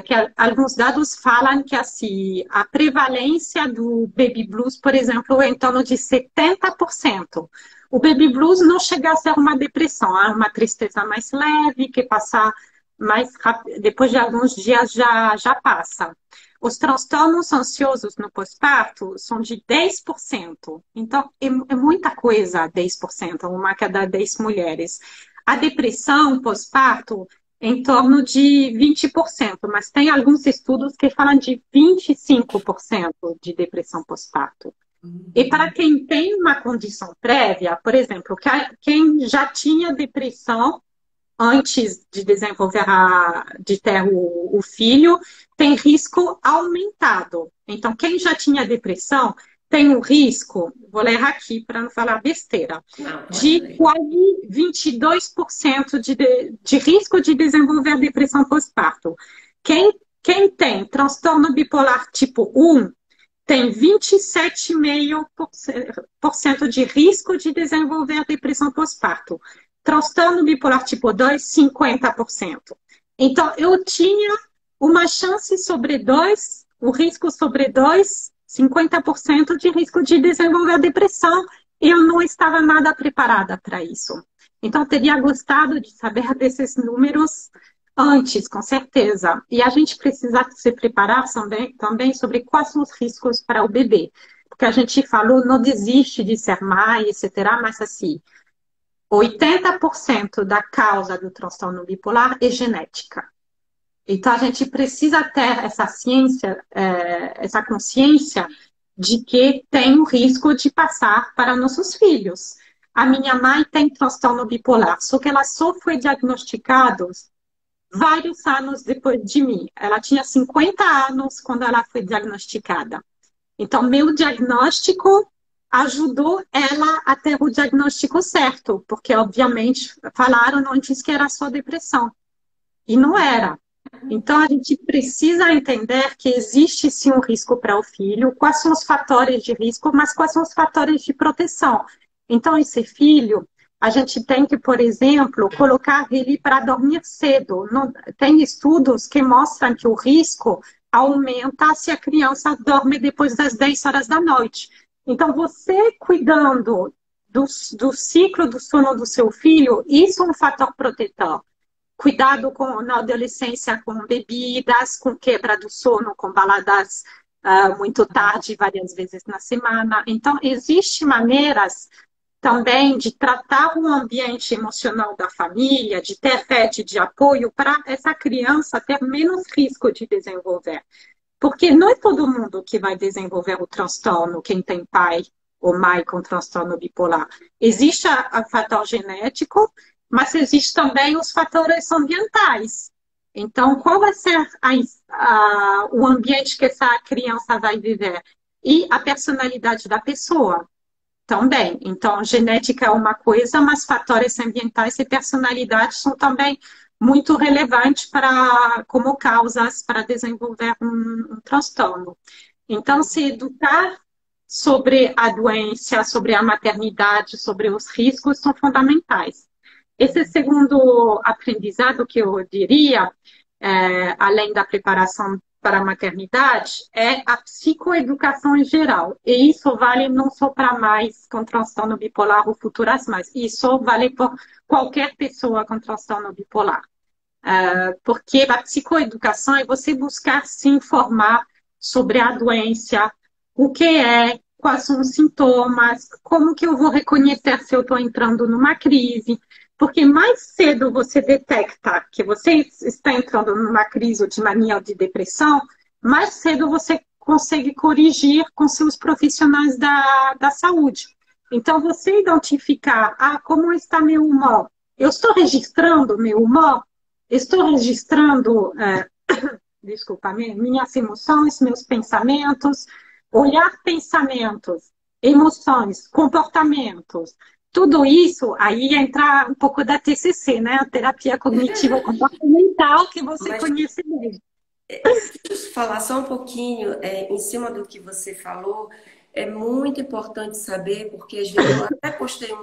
que alguns dados falam que assim, a prevalência do baby blues, por exemplo, é em torno de 70%. O baby blues não chega a ser uma depressão, é uma tristeza mais leve, que passa mais rápido, depois de alguns dias já passa. Os transtornos ansiosos no pós-parto são de 10%. Então, é muita coisa, 10%, uma a cada 10 mulheres. A depressão pós-parto é em torno de 20%, mas tem alguns estudos que falam de 25% de depressão pós-parto. E para quem tem uma condição prévia, por exemplo, quem já tinha depressão antes de desenvolver de ter o filho, tem risco aumentado. Então, quem já tinha depressão tem um risco, vou ler aqui para não falar besteira, de quase 22% de risco de desenvolver depressão pós-parto. Quem tem transtorno bipolar tipo 1 tem 27,5% de risco de desenvolver depressão pós-parto. Transtorno bipolar tipo 2, 50%. Então, eu tinha uma chance sobre 2, o risco sobre 2, 50% de risco de desenvolver depressão, e eu não estava nada preparada para isso. Então, eu teria gostado de saber desses números antes, com certeza. E a gente precisa se preparar também sobre quais são os riscos para o bebê. Porque a gente falou, não desiste de ser mãe, etc., mas assim, 80% da causa do transtorno bipolar é genética. Então, a gente precisa ter essa ciência, essa consciência de que tem o risco de passar para nossos filhos. A minha mãe tem transtorno bipolar, só que ela só foi diagnosticada vários anos depois de mim. Ela tinha 50 anos quando ela foi diagnosticada. Então, meu diagnóstico ajudou ela a ter o diagnóstico certo, porque, obviamente, falaram antes que era só depressão. E não era. Então, a gente precisa entender que existe sim um risco para o filho, quais são os fatores de risco, mas quais são os fatores de proteção. Então, esse filho, a gente tem que, por exemplo, colocar ele para dormir cedo. Não, tem estudos que mostram que o risco aumenta se a criança dorme depois das 10 horas da noite. Então, você cuidando do ciclo do sono do seu filho, isso é um fator protetor. Cuidado na adolescência com bebidas, com quebra do sono, com baladas muito tarde, várias vezes na semana. Então, existem maneiras também de tratar o ambiente emocional da família, de ter rede de apoio para essa criança ter menos risco de desenvolver. Porque não é todo mundo que vai desenvolver o transtorno, quem tem pai ou mãe com transtorno bipolar. Existe o fator genético, mas existem também os fatores ambientais. Então, qual vai ser o ambiente que essa criança vai viver? E a personalidade da pessoa também. Então, genética é uma coisa, mas fatores ambientais e personalidade são também muito relevantes como causas para desenvolver um transtorno. Então, se educar sobre a doença, sobre a maternidade, sobre os riscos, são fundamentais. Esse segundo aprendizado que eu diria, além da preparação para a maternidade, é a psicoeducação em geral. E isso vale não só para mães com transtorno bipolar ou futuras mães, isso vale para qualquer pessoa com transtorno bipolar. Porque a psicoeducação é você buscar se informar sobre a doença, o que é, quais são os sintomas, como que eu vou reconhecer se eu estou entrando numa crise. Porque mais cedo você detecta que você está entrando numa crise de mania ou de depressão, mais cedo você consegue corrigir com seus profissionais da saúde. Então, você identificar, como está meu humor? Eu estou registrando meu humor? Estou registrando, desculpa, minhas emoções, meus pensamentos, olhar pensamentos, emoções, comportamentos. Tudo isso, aí entra um pouco da TCC, né? A terapia cognitivo comportamental, que você conhece mesmo. Deixa eu falar só um pouquinho em cima do que você falou. É muito importante saber, porque às vezes eu até postei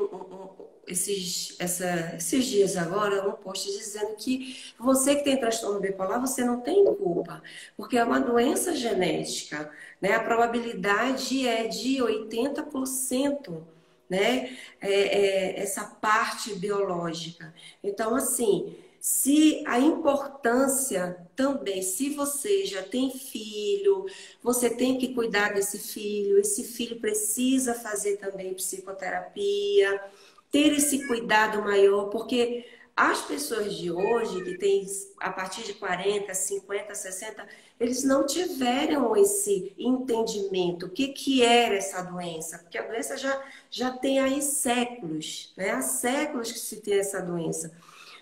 esses dias agora um post dizendo que você que tem transtorno bipolar, você não tem culpa, porque é uma doença genética, né? A probabilidade é de 80%. Né? Essa parte biológica. Então, assim, se a importância também, se você já tem filho, você tem que cuidar desse filho, esse filho precisa fazer também psicoterapia, ter esse cuidado maior, porque as pessoas de hoje, que têm a partir de 40, 50, 60, eles não tiveram esse entendimento, o que era essa doença, porque a doença já tem aí séculos, né? Há séculos que se tem essa doença.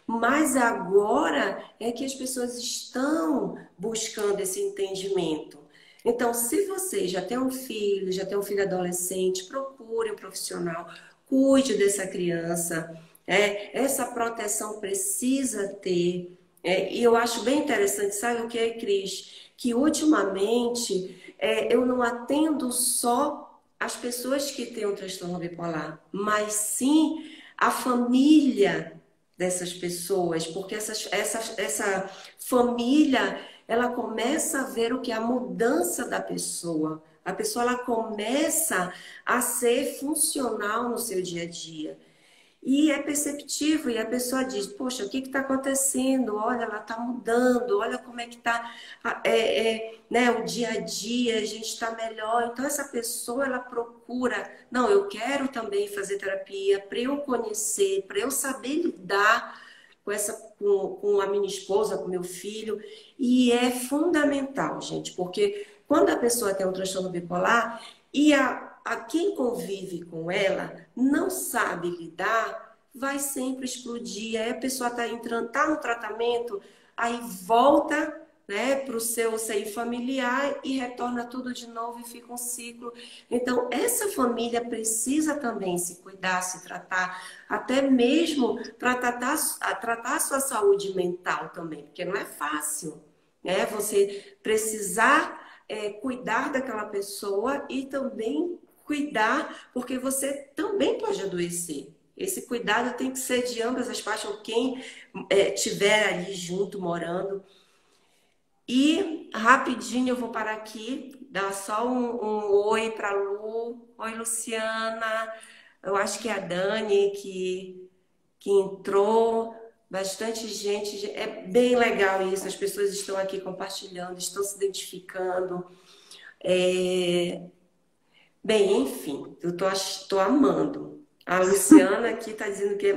Mas agora é que as pessoas estão buscando esse entendimento. Então, se você já tem um filho adolescente, procure um profissional, cuide dessa criança. Essa proteção precisa ter. E eu acho bem interessante, sabe o que é, Cris? Que ultimamente eu não atendo só as pessoas que têm um transtorno bipolar, mas sim a família dessas pessoas, porque essa família, ela começa a ver o que é a mudança da pessoa. A pessoa ela começa a ser funcional no seu dia a dia. E é perceptível, e a pessoa diz, poxa, o que está acontecendo? Olha, ela está mudando, olha como é que está né, o dia a dia, a gente está melhor. Então, essa pessoa, ela procura, não, eu quero também fazer terapia para eu conhecer, para eu saber lidar com a minha esposa, com meu filho. E é fundamental, gente, porque quando a pessoa tem um transtorno bipolar e a quem convive com ela não sabe lidar, vai sempre explodir. Aí a pessoa está entrando, tá no tratamento, aí volta, né, para o seu seio familiar e retorna tudo de novo e fica um ciclo. Então, essa família precisa também se cuidar, se tratar, até mesmo para tratar a sua saúde mental também, porque não é fácil, né? Você precisar cuidar daquela pessoa e também cuidar, porque você também pode adoecer. Esse cuidado tem que ser de ambas as partes, ou quem estiver ali junto, morando. E rapidinho eu vou parar aqui, dar só um oi para Lu. Oi, Luciana. Eu acho que é a Dani que entrou. Bastante gente. É bem legal isso. As pessoas estão aqui compartilhando, estão se identificando. É, bem, enfim, eu tô amando. A Luciana aqui está dizendo que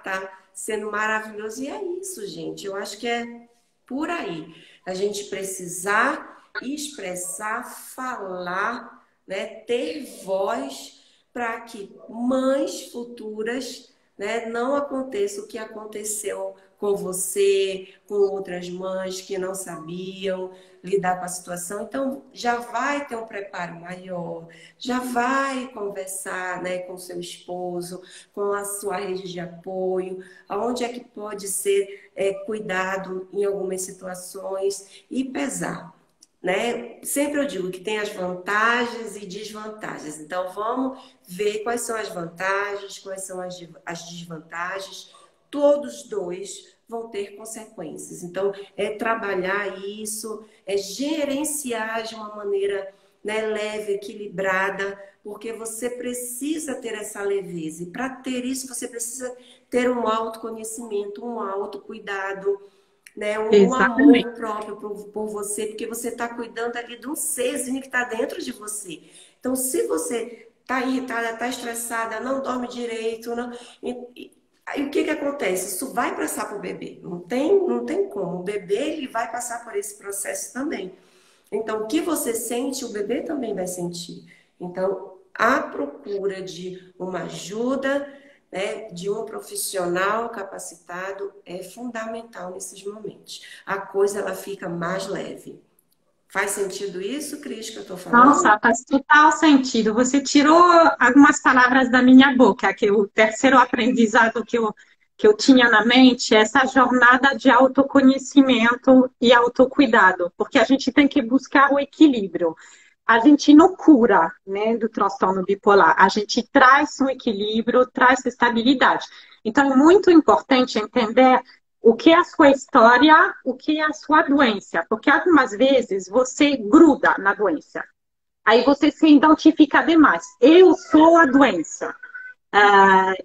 tá sendo maravilhoso. E é isso, gente. Eu acho que é por aí. A gente precisar expressar, falar, né, ter voz para que mães futuras, né, não aconteça o que aconteceu com você, com outras mães que não sabiam lidar com a situação. Então, já vai ter um preparo maior, já vai conversar, né, com seu esposo, com a sua rede de apoio, aonde é que pode ser cuidado em algumas situações e pesar, né? Sempre eu digo que tem as vantagens e desvantagens. Então, vamos ver quais são as vantagens, quais são as desvantagens. Todos dois vão ter consequências. Então, é trabalhar isso, é gerenciar de uma maneira, né, leve, equilibrada, porque você precisa ter essa leveza. E para ter isso, você precisa ter um autoconhecimento, um autocuidado, né? Um amor Exatamente. próprio por você, porque você está cuidando ali de um serzinho que está dentro de você. Então, se você está irritada, está estressada, não dorme direito, não... Aí o que que acontece? Isso vai passar para o bebê. Não tem como. O bebê ele vai passar por esse processo também. Então, o que você sente, o bebê também vai sentir. Então, a procura de uma ajuda, né, de um profissional capacitado é fundamental nesses momentos. A coisa ela fica mais leve. Faz sentido isso, Cris, que eu estou falando? Nossa, faz total sentido. Você tirou algumas palavras da minha boca, que o terceiro aprendizado que eu tinha na mente é essa jornada de autoconhecimento e autocuidado, porque a gente tem que buscar o equilíbrio. A gente não cura, né, do transtorno bipolar, a gente traz um equilíbrio, traz estabilidade. Então, é muito importante entender o que é a sua história, o que é a sua doença, porque algumas vezes você gruda na doença. Aí você se identifica demais. Eu sou a doença.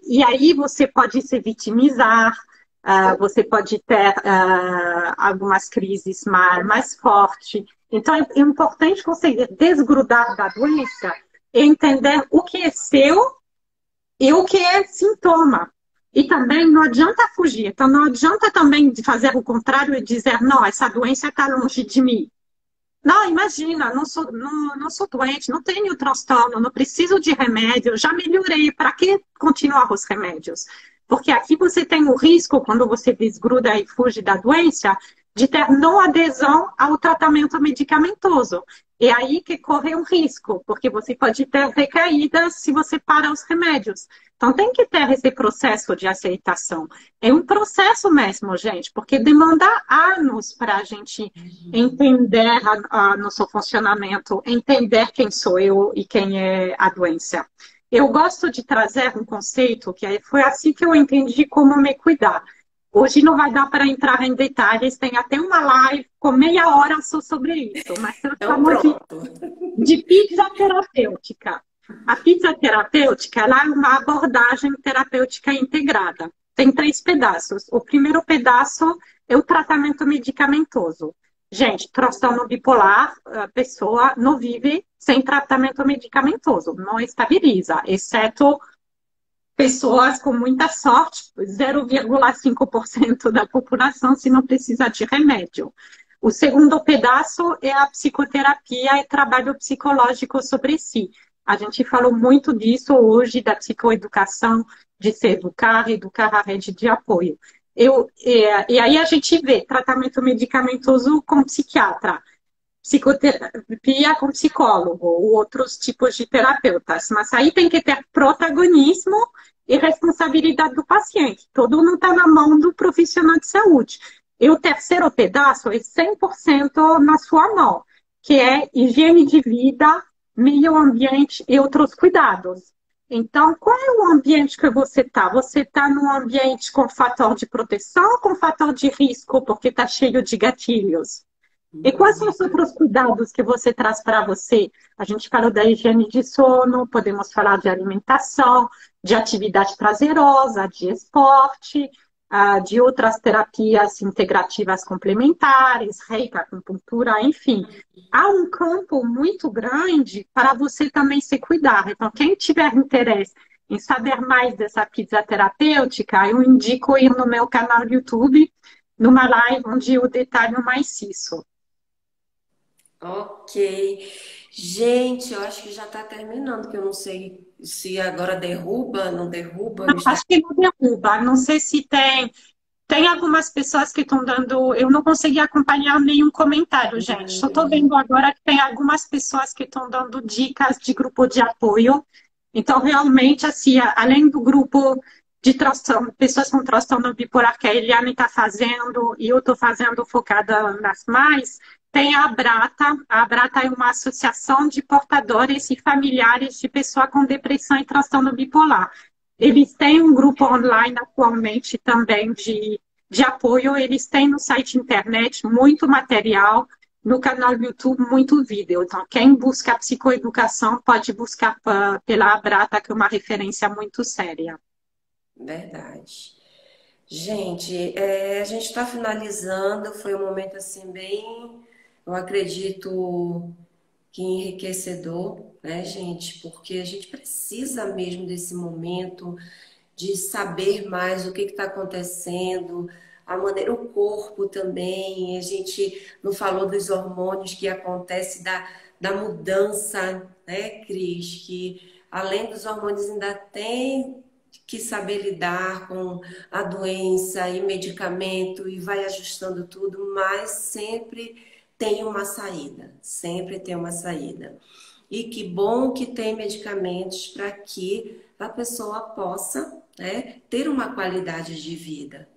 E aí você pode se vitimizar, você pode ter algumas crises mais fortes. Então, é importante conseguir desgrudar da doença e entender o que é seu e o que é sintoma. E também não adianta fugir. Então, não adianta também fazer o contrário e dizer, não, essa doença está longe de mim. Não, imagina, não sou doente, não tenho transtorno, não preciso de remédio, já melhorei, para que continuar os remédios? Porque aqui você tem o risco, quando você desgruda e fuge da doença, de ter não adesão ao tratamento medicamentoso. É aí que corre um risco, porque você pode ter recaídas se você para os remédios. Então tem que ter esse processo de aceitação. É um processo mesmo, gente, porque demanda anos para a gente entender nosso funcionamento, entender quem sou eu e quem é a doença. Eu gosto de trazer um conceito que foi assim que eu entendi como me cuidar. Hoje não vai dar para entrar em detalhes, tem até uma live com meia hora só sobre isso, mas eu Então, chamo pronto. de pizza terapêutica. A fisioterapêutica, ela é uma abordagem terapêutica integrada. Tem três pedaços. O primeiro pedaço é o tratamento medicamentoso. Gente, transtorno bipolar, a pessoa não vive sem tratamento medicamentoso, não estabiliza, exceto pessoas com muita sorte, 0,5% da população, se não precisa de remédio. O segundo pedaço é a psicoterapia e trabalho psicológico sobre si. A gente falou muito disso hoje, da psicoeducação, de se educar, educar a rede de apoio. E aí a gente vê tratamento medicamentoso com psiquiatra, psicoterapia com psicólogo, ou outros tipos de terapeutas. Mas aí tem que ter protagonismo e responsabilidade do paciente. Todo não está na mão do profissional de saúde. E o terceiro pedaço é 100% na sua mão, que é higiene de vida, meio ambiente e outros cuidados. Então, qual é o ambiente que você está? Você está num ambiente com fator de proteção ou com fator de risco, porque está cheio de gatilhos? E quais são os outros cuidados que você traz para você? A gente falou da higiene de sono, podemos falar de alimentação, de atividade prazerosa, de esporte, de outras terapias integrativas complementares, reiki, acupuntura, enfim. Há um campo muito grande para você também se cuidar. Então, quem tiver interesse em saber mais dessa fisioterapêutica, eu indico ir no meu canal do YouTube, numa live onde eu detalho mais isso. Ok. Gente, eu acho que já está terminando, que eu não sei se agora derruba, não derruba o Instagram. Acho que não derruba. Não sei se tem. Tem algumas pessoas que estão dando. Eu não consegui acompanhar nenhum comentário, gente. Só estou vendo agora que tem algumas pessoas que estão dando dicas de grupo de apoio. Então, realmente, assim, além do grupo de transtorno, pessoas com transtorno bipolar que a Eliane está fazendo e eu estou fazendo focada nas mais, tem a Abrata. A Abrata é uma associação de portadores e familiares de pessoa com depressão e transtorno bipolar. Eles têm um grupo online atualmente também de apoio. Eles têm no site internet muito material, no canal do YouTube muito vídeo. Então, quem busca psicoeducação pode buscar pela Abrata, que é uma referência muito séria. Verdade. Gente, a gente está finalizando. Foi um momento assim bem, eu acredito que enriquecedor, né, gente? Porque a gente precisa mesmo desse momento de saber mais o que está acontecendo, a maneira, o corpo também. A gente não falou dos hormônios que acontece da mudança, né, Cris? Que além dos hormônios ainda tem que saber lidar com a doença e medicamento e vai ajustando tudo, mas sempre tem uma saída. E que bom que tem medicamentos para que a pessoa possa, né, ter uma qualidade de vida.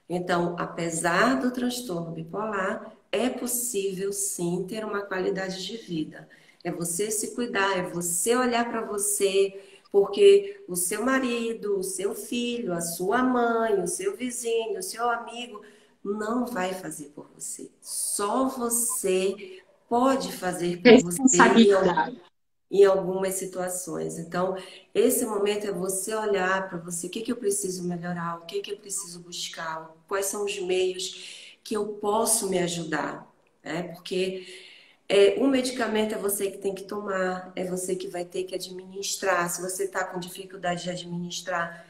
Então, apesar do transtorno bipolar, é possível sim ter uma qualidade de vida. É você se cuidar, é você olhar para você, porque o seu marido, o seu filho, a sua mãe, o seu vizinho, o seu amigo não vai fazer por você. Só você pode fazer por você Responsabilidade. em algumas situações. Então, esse momento é você olhar para você, o que que eu preciso melhorar, o que que eu preciso buscar, quais são os meios que eu posso me ajudar, né? Porque o medicamento é você que tem que tomar, é você que vai ter que administrar. Se você está com dificuldade de administrar,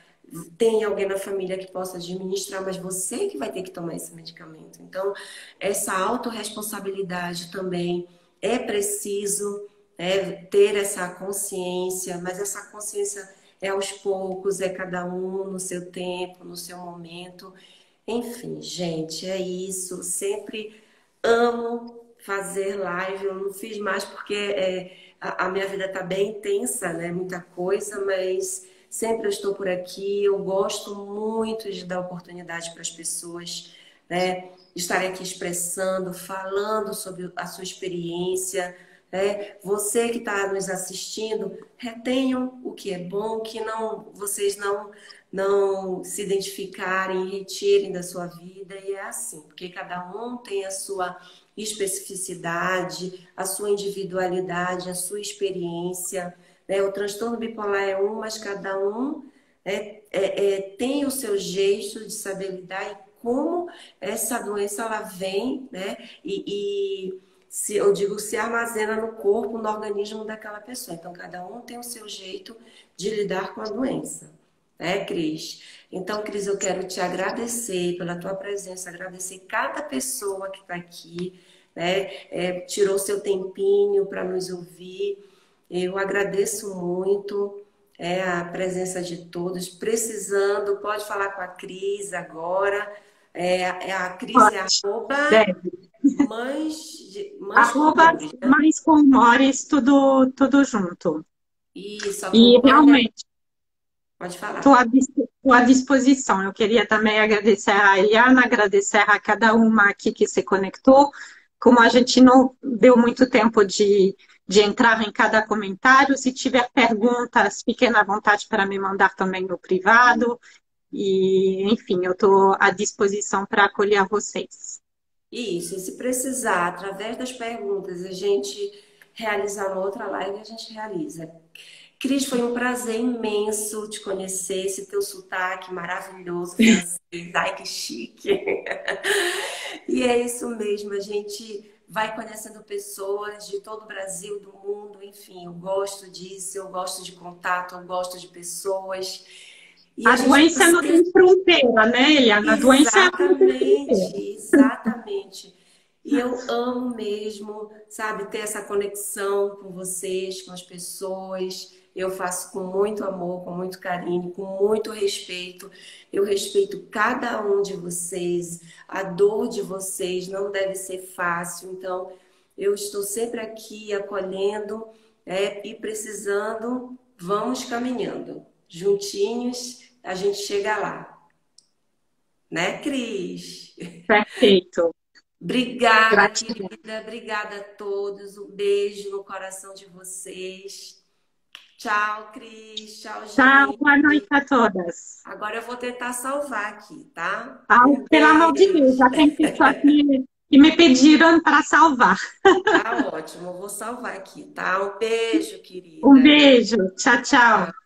tem alguém na família que possa administrar, mas você que vai ter que tomar esse medicamento. Então, essa autorresponsabilidade também é preciso, né, ter essa consciência, mas essa consciência é aos poucos, é cada um no seu tempo, no seu momento. Enfim, gente, é isso. Sempre amo fazer live. Eu não fiz mais porque a minha vida está bem intensa, né? Muita coisa, mas sempre eu estou por aqui. Eu gosto muito de dar oportunidade para as pessoas, né, estarem aqui expressando, falando sobre a sua experiência. Né? Você que está nos assistindo, retenham o que é bom, que não vocês não se identificarem, retirem da sua vida, e é assim, porque cada um tem a sua especificidade, a sua individualidade, a sua experiência, né? O transtorno bipolar é um, mas cada um tem o seu jeito de saber lidar e como essa doença ela vem, né? Se, eu digo, se armazena no corpo, no organismo daquela pessoa. Então, cada um tem o seu jeito de lidar com a doença, né, Cris? Então, Cris, eu quero te agradecer pela tua presença, agradecer cada pessoa que está aqui, né? Tirou seu tempinho para nos ouvir. Eu agradeço muito a presença de todos. Precisando, pode falar com a Cris agora. A Cris é Pode, arroba deve. mães com Arroba amores, né? mais com Mores, tudo junto. Isso, E acompanha. realmente, Pode estou falar. à disposição. Eu queria também agradecer a Eliana, agradecer a cada uma aqui que se conectou. Como a gente não deu muito tempo de entrar em cada comentário, se tiver perguntas, fiquem à vontade para me mandar também no privado. E, enfim, eu estou à disposição para acolher vocês. Isso, e se precisar, através das perguntas, a gente realizar uma outra live, a gente realiza. Cris, foi um prazer imenso te conhecer, esse teu sotaque maravilhoso, francês, ai que chique. E é isso mesmo, a gente vai conhecendo pessoas de todo o Brasil, do mundo, enfim, eu gosto disso, eu gosto de contato, eu gosto de pessoas. E a A gente doença não tem fronteira, né, Eliana? A doença não tem exatamente, fronteira. exatamente. E eu amo mesmo, sabe, ter essa conexão com vocês, com as pessoas. Eu faço com muito amor, com muito carinho, com muito respeito. Eu respeito cada um de vocês. A dor de vocês não deve ser fácil. Então, eu estou sempre aqui acolhendo, e precisando, vamos caminhando. Juntinhos, a gente chega lá. Né, Cris? Perfeito. Obrigada, Gratidão. querida. Obrigada a todos. Um beijo no coração de vocês. Tchau, Cris. Tchau, Tchau, gente. boa noite a todas. Agora eu vou tentar salvar aqui, tá? Ah, Um pelo amor de Deus, beijo. já tem pessoas que me pediram para salvar. Tá ótimo. Eu vou salvar aqui, tá? Um beijo, Um querida. beijo. Tchau, tchau. Tchau.